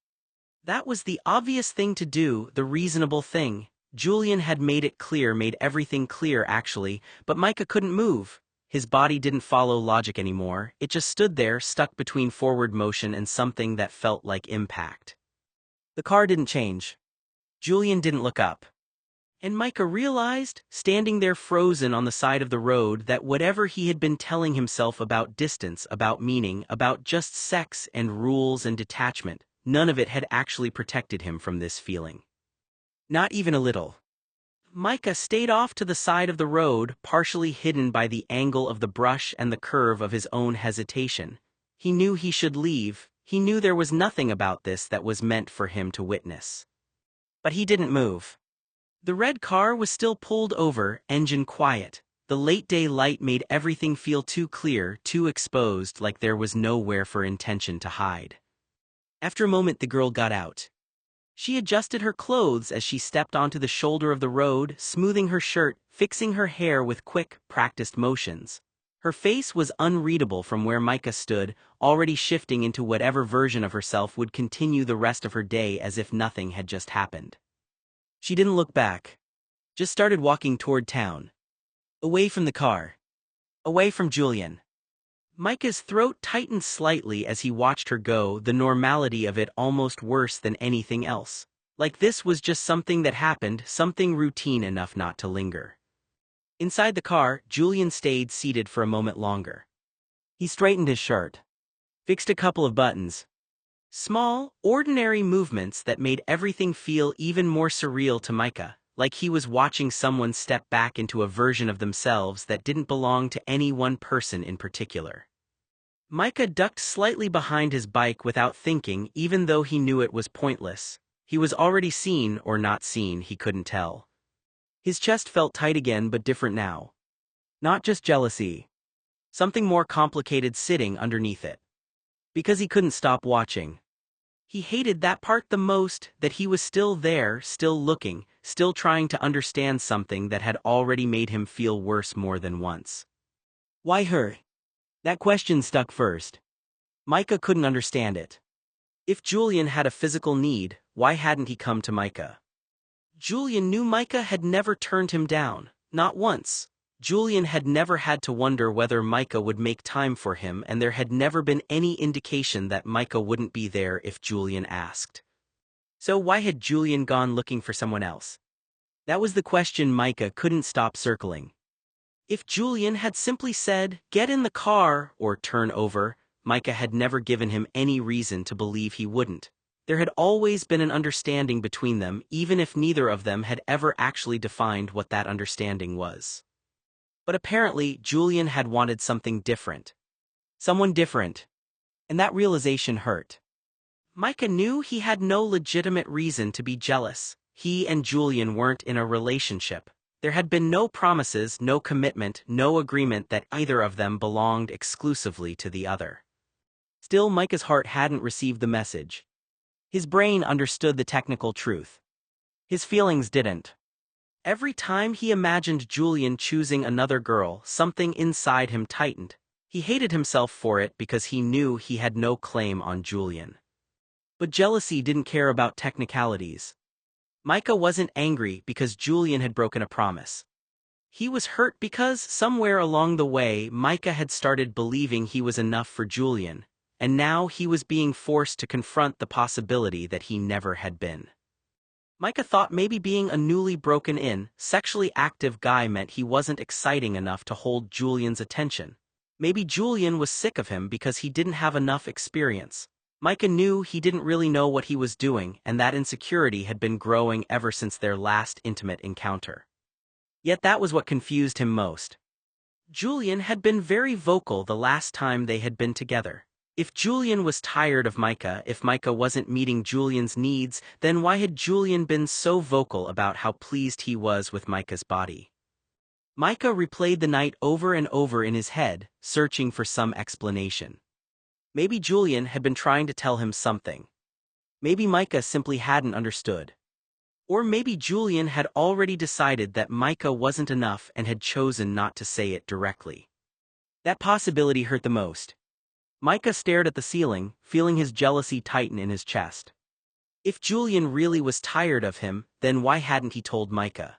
That was the obvious thing to do, the reasonable thing. Julian had made it clear, made everything clear actually, but Micah couldn't move. His body didn't follow logic anymore, it just stood there, stuck between forward motion and something that felt like impact. The car didn't change. Julian didn't look up. And Micah realized, standing there frozen on the side of the road, that whatever he had been telling himself about distance, about meaning, about just sex and rules and detachment, none of it had actually protected him from this feeling. Not even a little. Micah stayed off to the side of the road, partially hidden by the angle of the brush and the curve of his own hesitation. He knew he should leave, he knew there was nothing about this that was meant for him to witness. But he didn't move. The red car was still pulled over, engine quiet. The late-day light made everything feel too clear, too exposed, like there was nowhere for intention to hide. After a moment the girl got out. She adjusted her clothes as she stepped onto the shoulder of the road, smoothing her shirt, fixing her hair with quick, practiced motions. Her face was unreadable from where Micah stood, already shifting into whatever version of herself would continue the rest of her day as if nothing had just happened. She didn't look back. Just started walking toward town. Away from the car. Away from Julian. Micah's throat tightened slightly as he watched her go, the normality of it almost worse than anything else. Like this was just something that happened, something routine enough not to linger. Inside the car, Julian stayed seated for a moment longer. He straightened his shirt. Fixed a couple of buttons. Small, ordinary movements that made everything feel even more surreal to Micah, like he was watching someone step back into a version of themselves that didn't belong to any one person in particular. Micah ducked slightly behind his bike without thinking, even though he knew it was pointless. He was already seen or not seen, he couldn't tell. His chest felt tight again, but different now. Not just jealousy. Something more complicated sitting underneath it. Because he couldn't stop watching. He hated that part the most, that he was still there, still looking, still trying to understand something that had already made him feel worse more than once. Why her? That question stuck first. Micah couldn't understand it. If Julian had a physical need, why hadn't he come to Micah? Julian knew Micah had never turned him down, not once. Julian had never had to wonder whether Micah would make time for him, and there had never been any indication that Micah wouldn't be there if Julian asked. So why had Julian gone looking for someone else? That was the question Micah couldn't stop circling. If Julian had simply said, "Get in the car," or "Turn over," Micah had never given him any reason to believe he wouldn't. There had always been an understanding between them, even if neither of them had ever actually defined what that understanding was. But apparently, Julian had wanted something different. Someone different. And that realization hurt. Micah knew he had no legitimate reason to be jealous. He and Julian weren't in a relationship. There had been no promises, no commitment, no agreement that either of them belonged exclusively to the other. Still, Micah's heart hadn't received the message. His brain understood the technical truth. His feelings didn't. Every time he imagined Julian choosing another girl, something inside him tightened. He hated himself for it because he knew he had no claim on Julian. But jealousy didn't care about technicalities. Micah wasn't angry because Julian had broken a promise. He was hurt because, somewhere along the way, Micah had started believing he was enough for Julian, and now he was being forced to confront the possibility that he never had been. Micah thought maybe being a newly broken-in, sexually active guy meant he wasn't exciting enough to hold Julian's attention. Maybe Julian was sick of him because he didn't have enough experience. Micah knew he didn't really know what he was doing, and that insecurity had been growing ever since their last intimate encounter. Yet that was what confused him most. Julian had been very vocal the last time they had been together. If Julian was tired of Micah, if Micah wasn't meeting Julian's needs, then why had Julian been so vocal about how pleased he was with Micah's body? Micah replayed the night over and over in his head, searching for some explanation. Maybe Julian had been trying to tell him something. Maybe Micah simply hadn't understood. Or maybe Julian had already decided that Micah wasn't enough and had chosen not to say it directly. That possibility hurt the most. Micah stared at the ceiling, feeling his jealousy tighten in his chest. If Julian really was tired of him, then why hadn't he told Micah?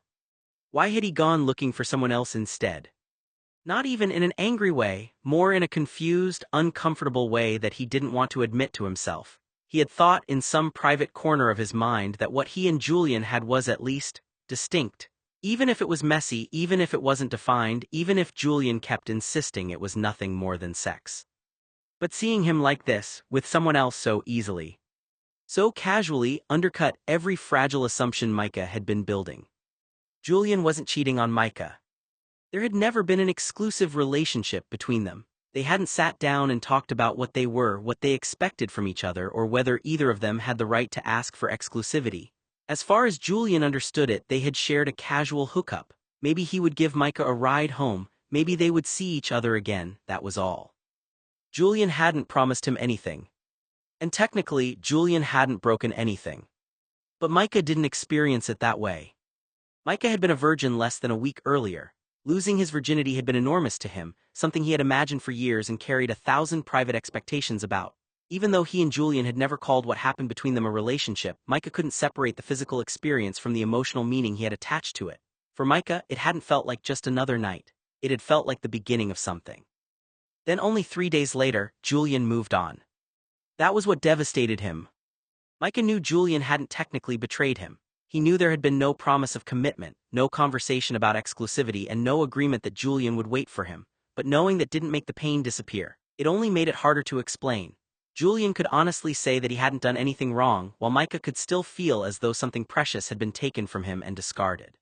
Why had he gone looking for someone else instead? Not even in an angry way, more in a confused, uncomfortable way that he didn't want to admit to himself. He had thought in some private corner of his mind that what he and Julian had was at least distinct. Even if it was messy, even if it wasn't defined, even if Julian kept insisting it was nothing more than sex. But seeing him like this, with someone else so easily, so casually, undercut every fragile assumption Micah had been building. Julian wasn't cheating on Micah. There had never been an exclusive relationship between them. They hadn't sat down and talked about what they were, what they expected from each other, or whether either of them had the right to ask for exclusivity. As far as Julian understood it, they had shared a casual hookup. Maybe he would give Micah a ride home, maybe they would see each other again, that was all. Julian hadn't promised him anything. And technically, Julian hadn't broken anything. But Micah didn't experience it that way. Micah had been a virgin less than a week earlier. Losing his virginity had been enormous to him, something he had imagined for years and carried 1,000 private expectations about. Even though he and Julian had never called what happened between them a relationship, Micah couldn't separate the physical experience from the emotional meaning he had attached to it. For Micah, it hadn't felt like just another night. It had felt like the beginning of something. Then only 3 days later, Julian moved on. That was what devastated him. Micah knew Julian hadn't technically betrayed him. He knew there had been no promise of commitment, no conversation about exclusivity, and no agreement that Julian would wait for him. But knowing that didn't make the pain disappear. It only made it harder to explain. Julian could honestly say that he hadn't done anything wrong, while Micah could still feel as though something precious had been taken from him and discarded.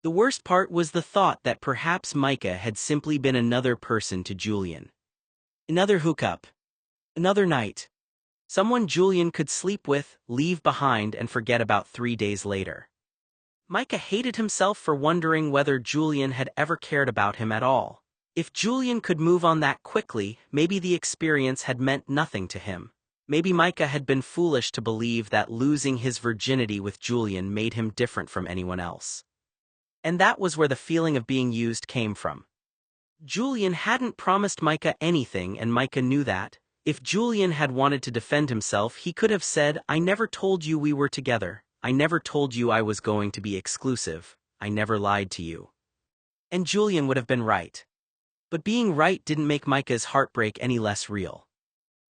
The worst part was the thought that perhaps Micah had simply been another person to Julian. Another hookup. Another night. Someone Julian could sleep with, leave behind, and forget about 3 days later. Micah hated himself for wondering whether Julian had ever cared about him at all. If Julian could move on that quickly, maybe the experience had meant nothing to him. Maybe Micah had been foolish to believe that losing his virginity with Julian made him different from anyone else. And that was where the feeling of being used came from. Julian hadn't promised Micah anything, and Micah knew that. If Julian had wanted to defend himself, he could have said, "I never told you we were together. I never told you I was going to be exclusive. I never lied to you." And Julian would have been right. But being right didn't make Micah's heartbreak any less real.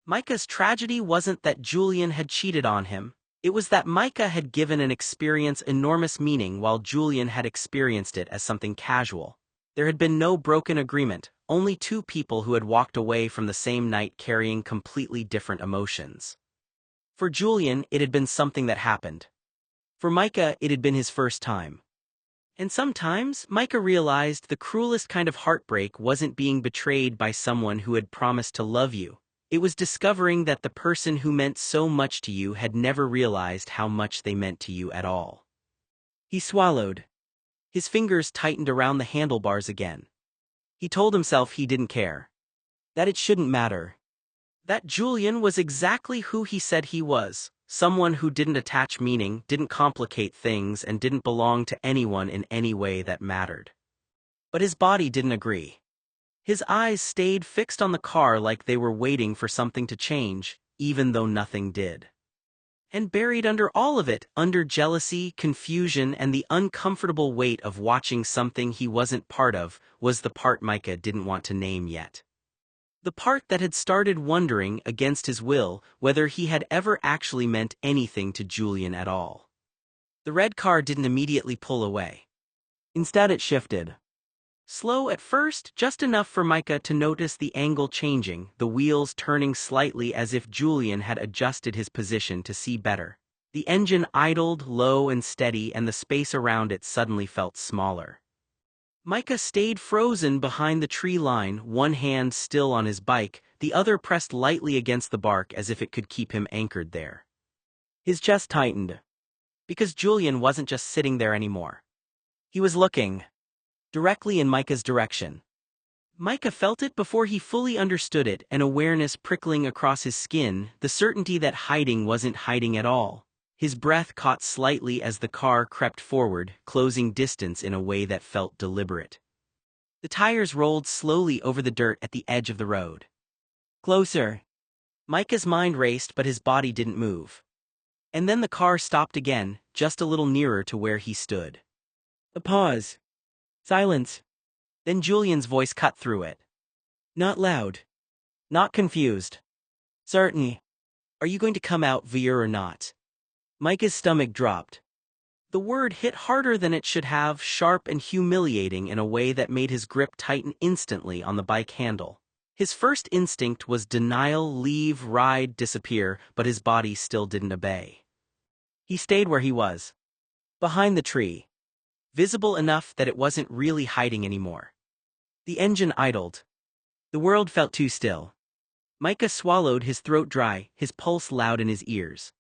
Micah's tragedy wasn't that Julian had cheated on him. It was that Micah had given an experience enormous meaning while Julian had experienced it as something casual. There had been no broken agreement, only two people who had walked away from the same night carrying completely different emotions. For Julian, it had been something that happened. For Micah, it had been his first time. And sometimes, Micah realized the cruelest kind of heartbreak wasn't being betrayed by someone who had promised to love you. It was discovering that the person who meant so much to you had never realized how much they meant to you at all. He swallowed. His fingers tightened around the handlebars again. He told himself he didn't care. That it shouldn't matter. That Julian was exactly who he said he was. Someone who didn't attach meaning, didn't complicate things, and didn't belong to anyone in any way that mattered. But his body didn't agree. His eyes stayed fixed on the car like they were waiting for something to change, even though nothing did. And buried under all of it, under jealousy, confusion, and the uncomfortable weight of watching something he wasn't part of, was the part Micah didn't want to name yet. The part that had started wondering, against his will, whether he had ever actually meant anything to Julian at all. The red car didn't immediately pull away. Instead it shifted. Slow at first, just enough for Micah to notice the angle changing, the wheels turning slightly as if Julian had adjusted his position to see better. The engine idled, low and steady, and the space around it suddenly felt smaller. Micah stayed frozen behind the tree line, one hand still on his bike, the other pressed lightly against the bark as if it could keep him anchored there. His chest tightened. Because Julian wasn't just sitting there anymore. He was looking directly in Micah's direction. Micah felt it before he fully understood it, an awareness prickling across his skin, the certainty that hiding wasn't hiding at all. His breath caught slightly as the car crept forward, closing distance in a way that felt deliberate. The tires rolled slowly over the dirt at the edge of the road. Closer. Micah's mind raced, but his body didn't move. And then the car stopped again, just a little nearer to where he stood. A pause. Silence. Then Julian's voice cut through it. Not loud. Not confused. Certainly. Are you going to come out via or not? Micah's stomach dropped. The word hit harder than it should have, sharp and humiliating in a way that made his grip tighten instantly on the bike handle. His first instinct was denial, leave, ride, disappear, but his body still didn't obey. He stayed where he was. Behind the tree. Visible enough that it wasn't really hiding anymore. The engine idled. The world felt too still. Micah swallowed, his throat dry, his pulse loud in his ears.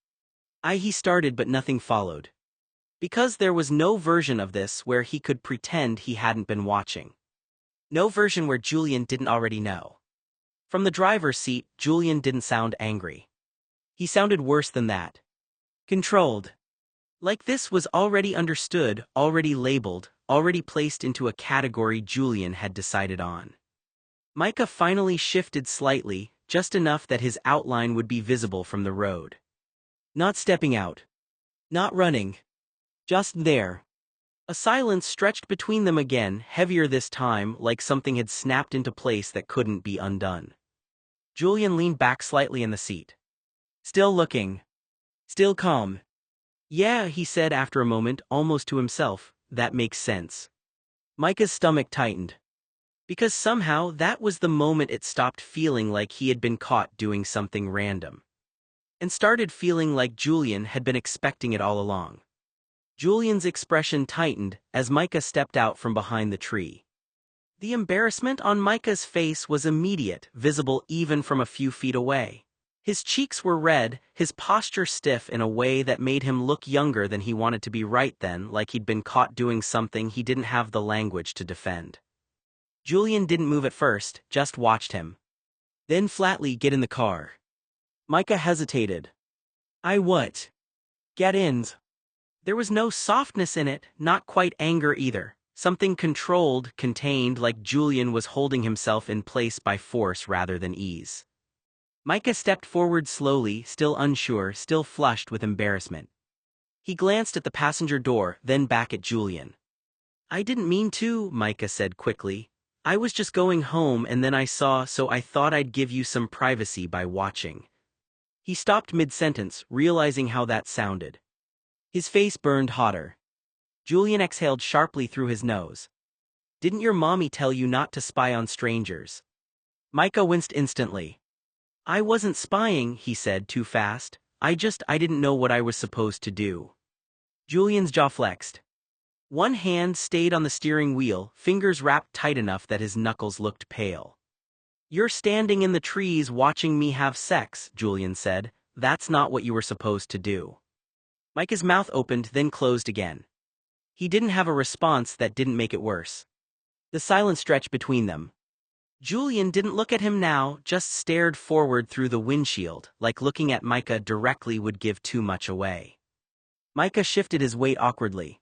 He started, but nothing followed. Because there was no version of this where he could pretend he hadn't been watching. No version where Julian didn't already know. From the driver's seat, Julian didn't sound angry. He sounded worse than that. Controlled. Like this was already understood, already labeled, already placed into a category Julian had decided on. Micah finally shifted slightly, just enough that his outline would be visible from the road. Not stepping out. Not running. Just there. A silence stretched between them again, heavier this time, like something had snapped into place that couldn't be undone. Julian leaned back slightly in the seat. Still looking. Still calm. Yeah, he said after a moment, almost to himself, that makes sense. Micah's stomach tightened. Because somehow that was the moment it stopped feeling like he had been caught doing something random. And started feeling like Julian had been expecting it all along. Julian's expression tightened as Micah stepped out from behind the tree. The embarrassment on Micah's face was immediate, visible even from a few feet away. His cheeks were red, his posture stiff in a way that made him look younger than he wanted to be right then, like he'd been caught doing something he didn't have the language to defend. Julian didn't move at first, just watched him. Then flatly get in the car. Micah hesitated. What? Get in. There was no softness in it, not quite anger either. Something controlled, contained, like Julian was holding himself in place by force rather than ease. Micah stepped forward slowly, still unsure, still flushed with embarrassment. He glanced at the passenger door, then back at Julian. I didn't mean to, Micah said quickly. I was just going home and then I saw, so I thought I'd give you some privacy by watching. He stopped mid-sentence, realizing how that sounded. His face burned hotter. Julian exhaled sharply through his nose. Didn't your mommy tell you not to spy on strangers? Micah winced instantly. I wasn't spying, he said too fast. I didn't know what I was supposed to do. Julian's jaw flexed. One hand stayed on the steering wheel, fingers wrapped tight enough that his knuckles looked pale. You're standing in the trees watching me have sex, Julian said. That's not what you were supposed to do. Micah's mouth opened, then closed again. He didn't have a response that didn't make it worse. The silence stretched between them. Julian didn't look at him now, just stared forward through the windshield, like looking at Micah directly would give too much away. Micah shifted his weight awkwardly.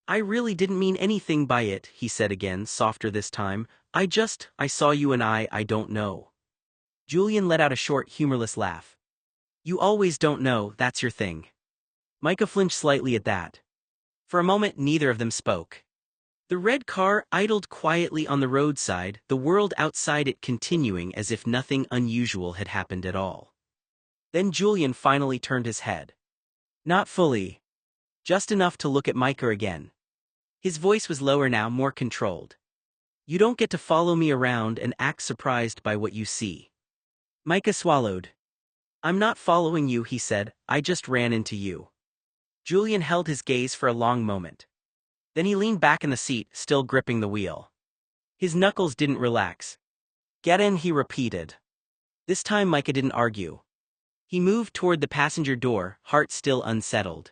I really didn't mean anything by it, he said again, softer this time. I saw you and I don't know. Julian let out a short, humorless laugh. You always don't know, that's your thing. Micah flinched slightly at that. For a moment, neither of them spoke. The red car idled quietly on the roadside, the world outside it continuing as if nothing unusual had happened at all. Then Julian finally turned his head. Not fully. Just enough to look at Micah again. His voice was lower now, more controlled. You don't get to follow me around and act surprised by what you see. Micah swallowed. I'm not following you, he said, I just ran into you. Julian held his gaze for a long moment. Then he leaned back in the seat, still gripping the wheel. His knuckles didn't relax. Get in, he repeated. This time Micah didn't argue. He moved toward the passenger door, heart still unsettled.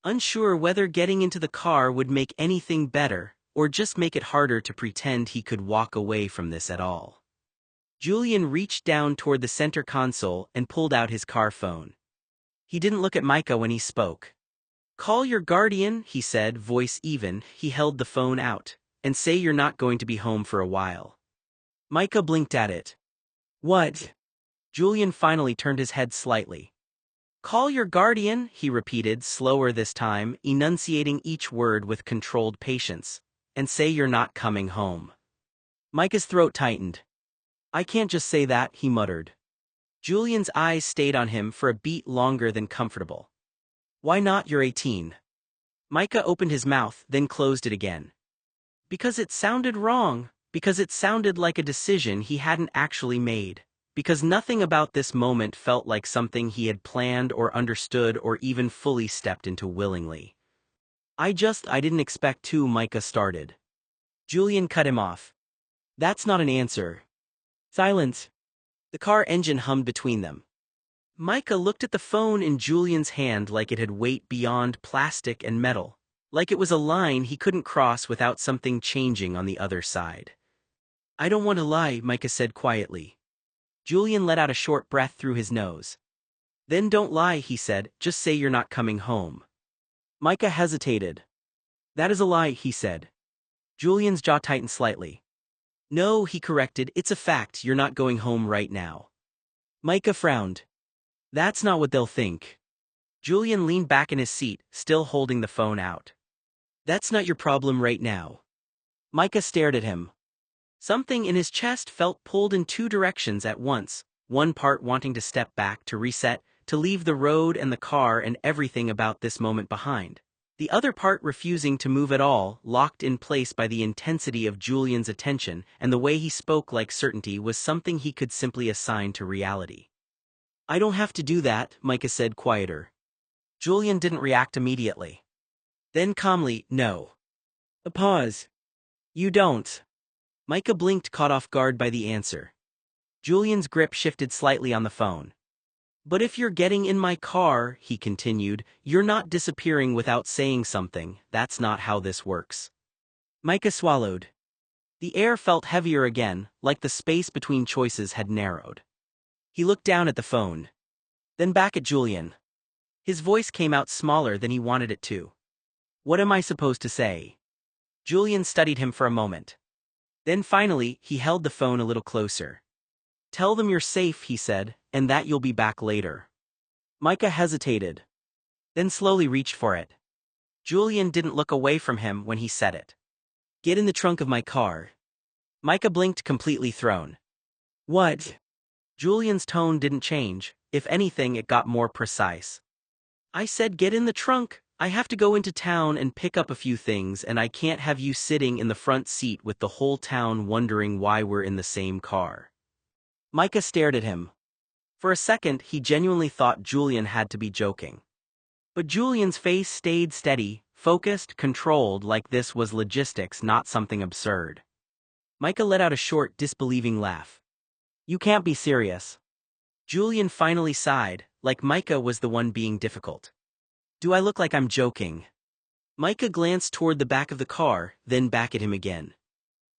Unsure whether getting into the car would make anything better, or just make it harder to pretend he could walk away from this at all. Julian reached down toward the center console and pulled out his car phone. He didn't look at Micah when he spoke. Call your guardian, he said, voice even. He held the phone out. And say you're not going to be home for a while. Micah blinked at it. What? Julian finally turned his head slightly. Call your guardian, he repeated, slower this time, enunciating each word with controlled patience, and say you're not coming home. Micah's throat tightened. I can't just say that, he muttered. Julian's eyes stayed on him for a beat longer than comfortable. Why not? You're 18. Micah opened his mouth, then closed it again. Because it sounded wrong, because it sounded like a decision he hadn't actually made. Because nothing about this moment felt like something he had planned or understood or even fully stepped into willingly. I didn't expect to, Micah started. Julian cut him off. That's not an answer. Silence. The car engine hummed between them. Micah looked at the phone in Julian's hand like it had weight beyond plastic and metal, like it was a line he couldn't cross without something changing on the other side. I don't want to lie, Micah said quietly. Julian let out a short breath through his nose. Then don't lie, he said, just say you're not coming home. Micah hesitated. That is a lie, he said. Julian's jaw tightened slightly. No, he corrected, it's a fact, you're not going home right now. Micah frowned. That's not what they'll think. Julian leaned back in his seat, still holding the phone out. That's not your problem right now. Micah stared at him. Something in his chest felt pulled in two directions at once, one part wanting to step back, to reset, to leave the road and the car and everything about this moment behind. The other part refusing to move at all, locked in place by the intensity of Julian's attention, and the way he spoke like certainty was something he could simply assign to reality. I don't have to do that, Micah said quieter. Julian didn't react immediately. Then calmly, no. A pause. You don't. Micah blinked, caught off guard by the answer. Julian's grip shifted slightly on the phone. But if you're getting in my car, he continued, you're not disappearing without saying something, that's not how this works. Micah swallowed. The air felt heavier again, like the space between choices had narrowed. He looked down at the phone. Then back at Julian. His voice came out smaller than he wanted it to. What am I supposed to say? Julian studied him for a moment. Then finally, he held the phone a little closer. Tell them you're safe, he said, and that you'll be back later. Micah hesitated, then slowly reached for it. Julian didn't look away from him when he said it. Get in the trunk of my car. Micah blinked, completely thrown. What? Julian's tone didn't change. If anything, it got more precise. I said get in the trunk. I have to go into town and pick up a few things, and I can't have you sitting in the front seat with the whole town wondering why we're in the same car. Micah stared at him. For a second, he genuinely thought Julian had to be joking. But Julian's face stayed steady, focused, controlled, like this was logistics, not something absurd. Micah let out a short, disbelieving laugh. You can't be serious. Julian finally sighed, like Micah was the one being difficult. Do I look like I'm joking? Micah glanced toward the back of the car, then back at him again.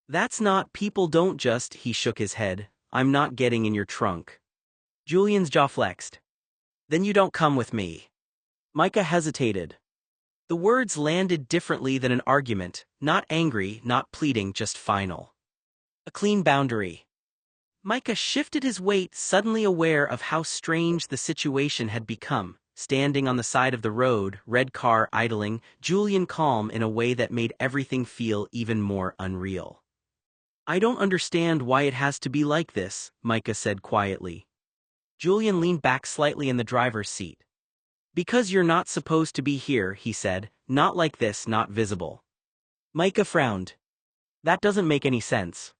That's not, people don't just, he shook his head, I'm not getting in your trunk. Julian's jaw flexed. Then you don't come with me. Micah hesitated. The words landed differently than an argument, not angry, not pleading, just final. A clean boundary. Micah shifted his weight, suddenly aware of how strange the situation had become. Standing on the side of the road, red car idling, Julian calm in a way that made everything feel even more unreal. I don't understand why it has to be like this, Micah said quietly. Julian leaned back slightly in the driver's seat. Because you're not supposed to be here, he said, not like this, not visible. Micah frowned. That doesn't make any sense.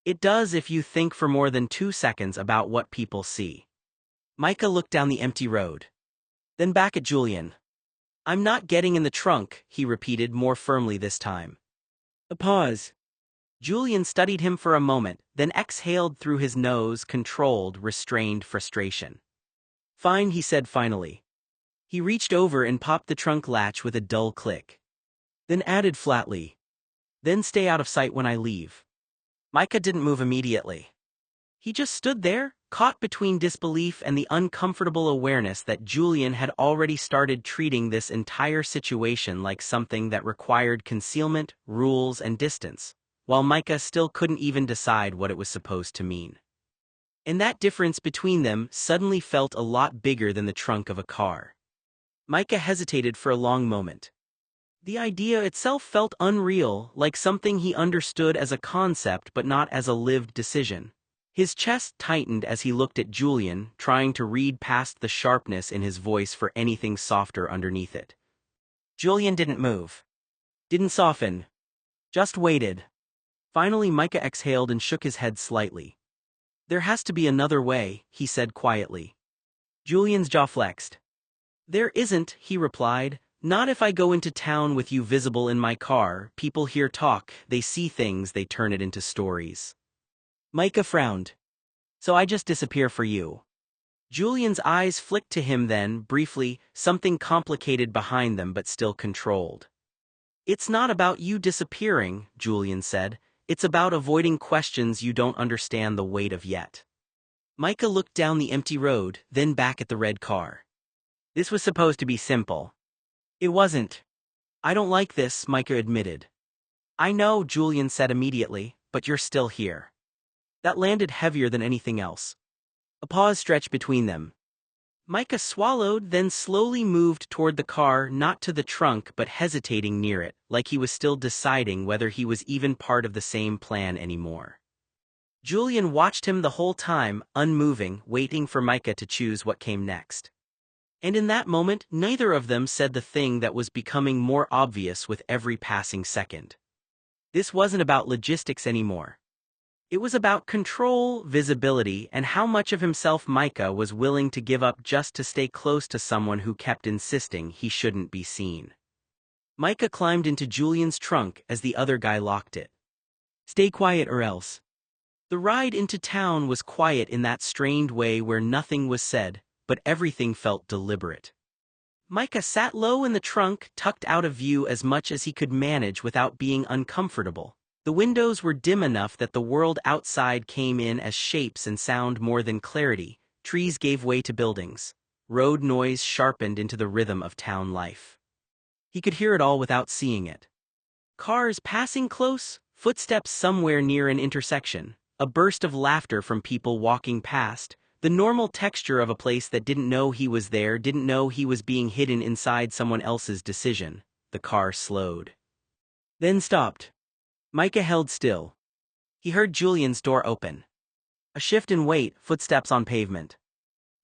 It does if you think for more than 2 seconds about what people see. Micah looked down the empty road. Then back at Julian. I'm not getting in the trunk, he repeated more firmly this time. A pause. Julian studied him for a moment, then exhaled through his nose, controlled, restrained frustration. Fine, he said finally. He reached over and popped the trunk latch with a dull click. Then added flatly. Then stay out of sight when I leave. Micah didn't move immediately. He just stood there, caught between disbelief and the uncomfortable awareness that Julian had already started treating this entire situation like something that required concealment, rules, and distance, while Micah still couldn't even decide what it was supposed to mean. And that difference between them suddenly felt a lot bigger than the trunk of a car. Micah hesitated for a long moment. The idea itself felt unreal, like something he understood as a concept but not as a lived decision. His chest tightened as he looked at Julian, trying to read past the sharpness in his voice for anything softer underneath it. Julian didn't move. Didn't soften. Just waited. Finally, Micah exhaled and shook his head slightly. There has to be another way, he said quietly. Julian's jaw flexed. There isn't, he replied. Not if I go into town with you visible in my car. People hear talk, they see things, they turn it into stories. Micah frowned. So I just disappear for you. Julian's eyes flicked to him then, briefly, something complicated behind them but still controlled. It's not about you disappearing, Julian said. It's about avoiding questions you don't understand the weight of yet. Micah looked down the empty road, then back at the red car. This was supposed to be simple. It wasn't. I don't like this, Micah admitted. I know, Julian said immediately, but you're still here. That landed heavier than anything else. A pause stretched between them. Micah swallowed, then slowly moved toward the car, not to the trunk but hesitating near it, like he was still deciding whether he was even part of the same plan anymore. Julian watched him the whole time, unmoving, waiting for Micah to choose what came next. And in that moment, neither of them said the thing that was becoming more obvious with every passing second. This wasn't about logistics anymore. It was about control, visibility, and how much of himself Micah was willing to give up just to stay close to someone who kept insisting he shouldn't be seen. Micah climbed into Julian's trunk as the other guy locked it. Stay quiet or else. The ride into town was quiet in that strained way where nothing was said, but everything felt deliberate. Micah sat low in the trunk, tucked out of view as much as he could manage without being uncomfortable. The windows were dim enough that the world outside came in as shapes and sound more than clarity. Trees gave way to buildings. Road noise sharpened into the rhythm of town life. He could hear it all without seeing it. Cars passing close, footsteps somewhere near an intersection, a burst of laughter from people walking past, the normal texture of a place that didn't know he was there, didn't know he was being hidden inside someone else's decision. The car slowed. Then stopped. Micah held still. He heard Julian's door open. A shift in weight, footsteps on pavement.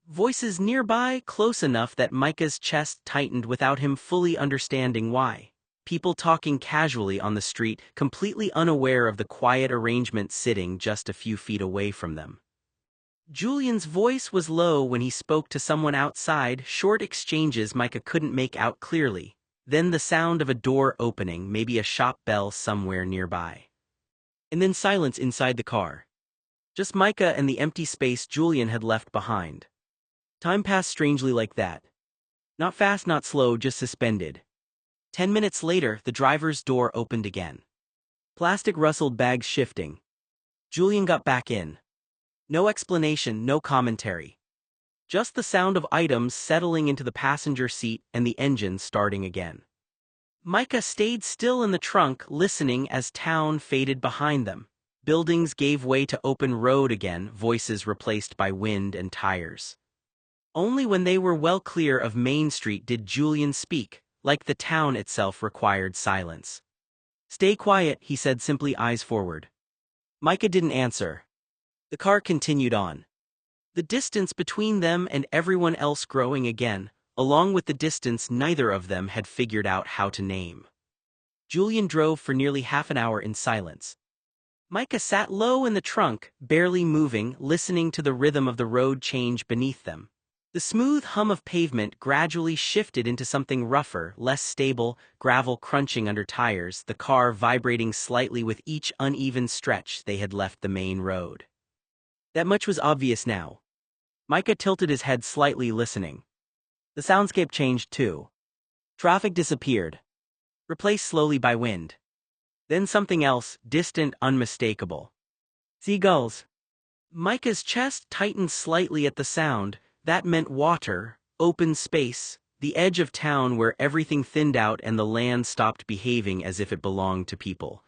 Voices nearby, close enough that Micah's chest tightened without him fully understanding why. People talking casually on the street, completely unaware of the quiet arrangement sitting just a few feet away from them. Julian's voice was low when he spoke to someone outside, short exchanges Micah couldn't make out clearly. Then the sound of a door opening, maybe a shop bell somewhere nearby. And then silence inside the car. Just Micah and the empty space Julian had left behind. Time passed strangely like that. Not fast, not slow, just suspended. 10 minutes later, the driver's door opened again. Plastic rustled, bags shifting. Julian got back in. No explanation, no commentary. Just the sound of items settling into the passenger seat and the engine starting again. Micah stayed still in the trunk, listening as town faded behind them. Buildings gave way to open road again, voices replaced by wind and tires. Only when they were well clear of Main Street did Julian speak, like the town itself required silence. "Stay quiet," he said simply, eyes forward. Micah didn't answer. The car continued on. The distance between them and everyone else growing again, along with the distance neither of them had figured out how to name. Julian drove for nearly half an hour in silence. Micah sat low in the trunk, barely moving, listening to the rhythm of the road change beneath them. The smooth hum of pavement gradually shifted into something rougher, less stable, gravel crunching under tires, the car vibrating slightly with each uneven stretch they had left the main road. That much was obvious now. Micah tilted his head slightly, listening. The soundscape changed too. Traffic disappeared, replaced slowly by wind. Then something else, distant, unmistakable. Seagulls. Micah's chest tightened slightly at the sound. That meant water, open space, the edge of town where everything thinned out and the land stopped behaving as if it belonged to people.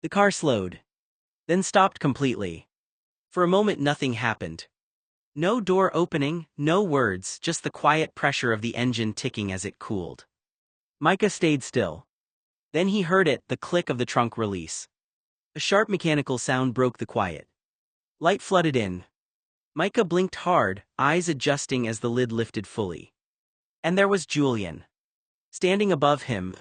The car slowed, then stopped completely. For a moment nothing happened. No door opening, no words, just the quiet pressure of the engine ticking as it cooled. Micah stayed still. Then he heard it, the click of the trunk release. A sharp mechanical sound broke the quiet. Light flooded in. Micah blinked hard, eyes adjusting as the lid lifted fully. And there was Julian. Standing above him,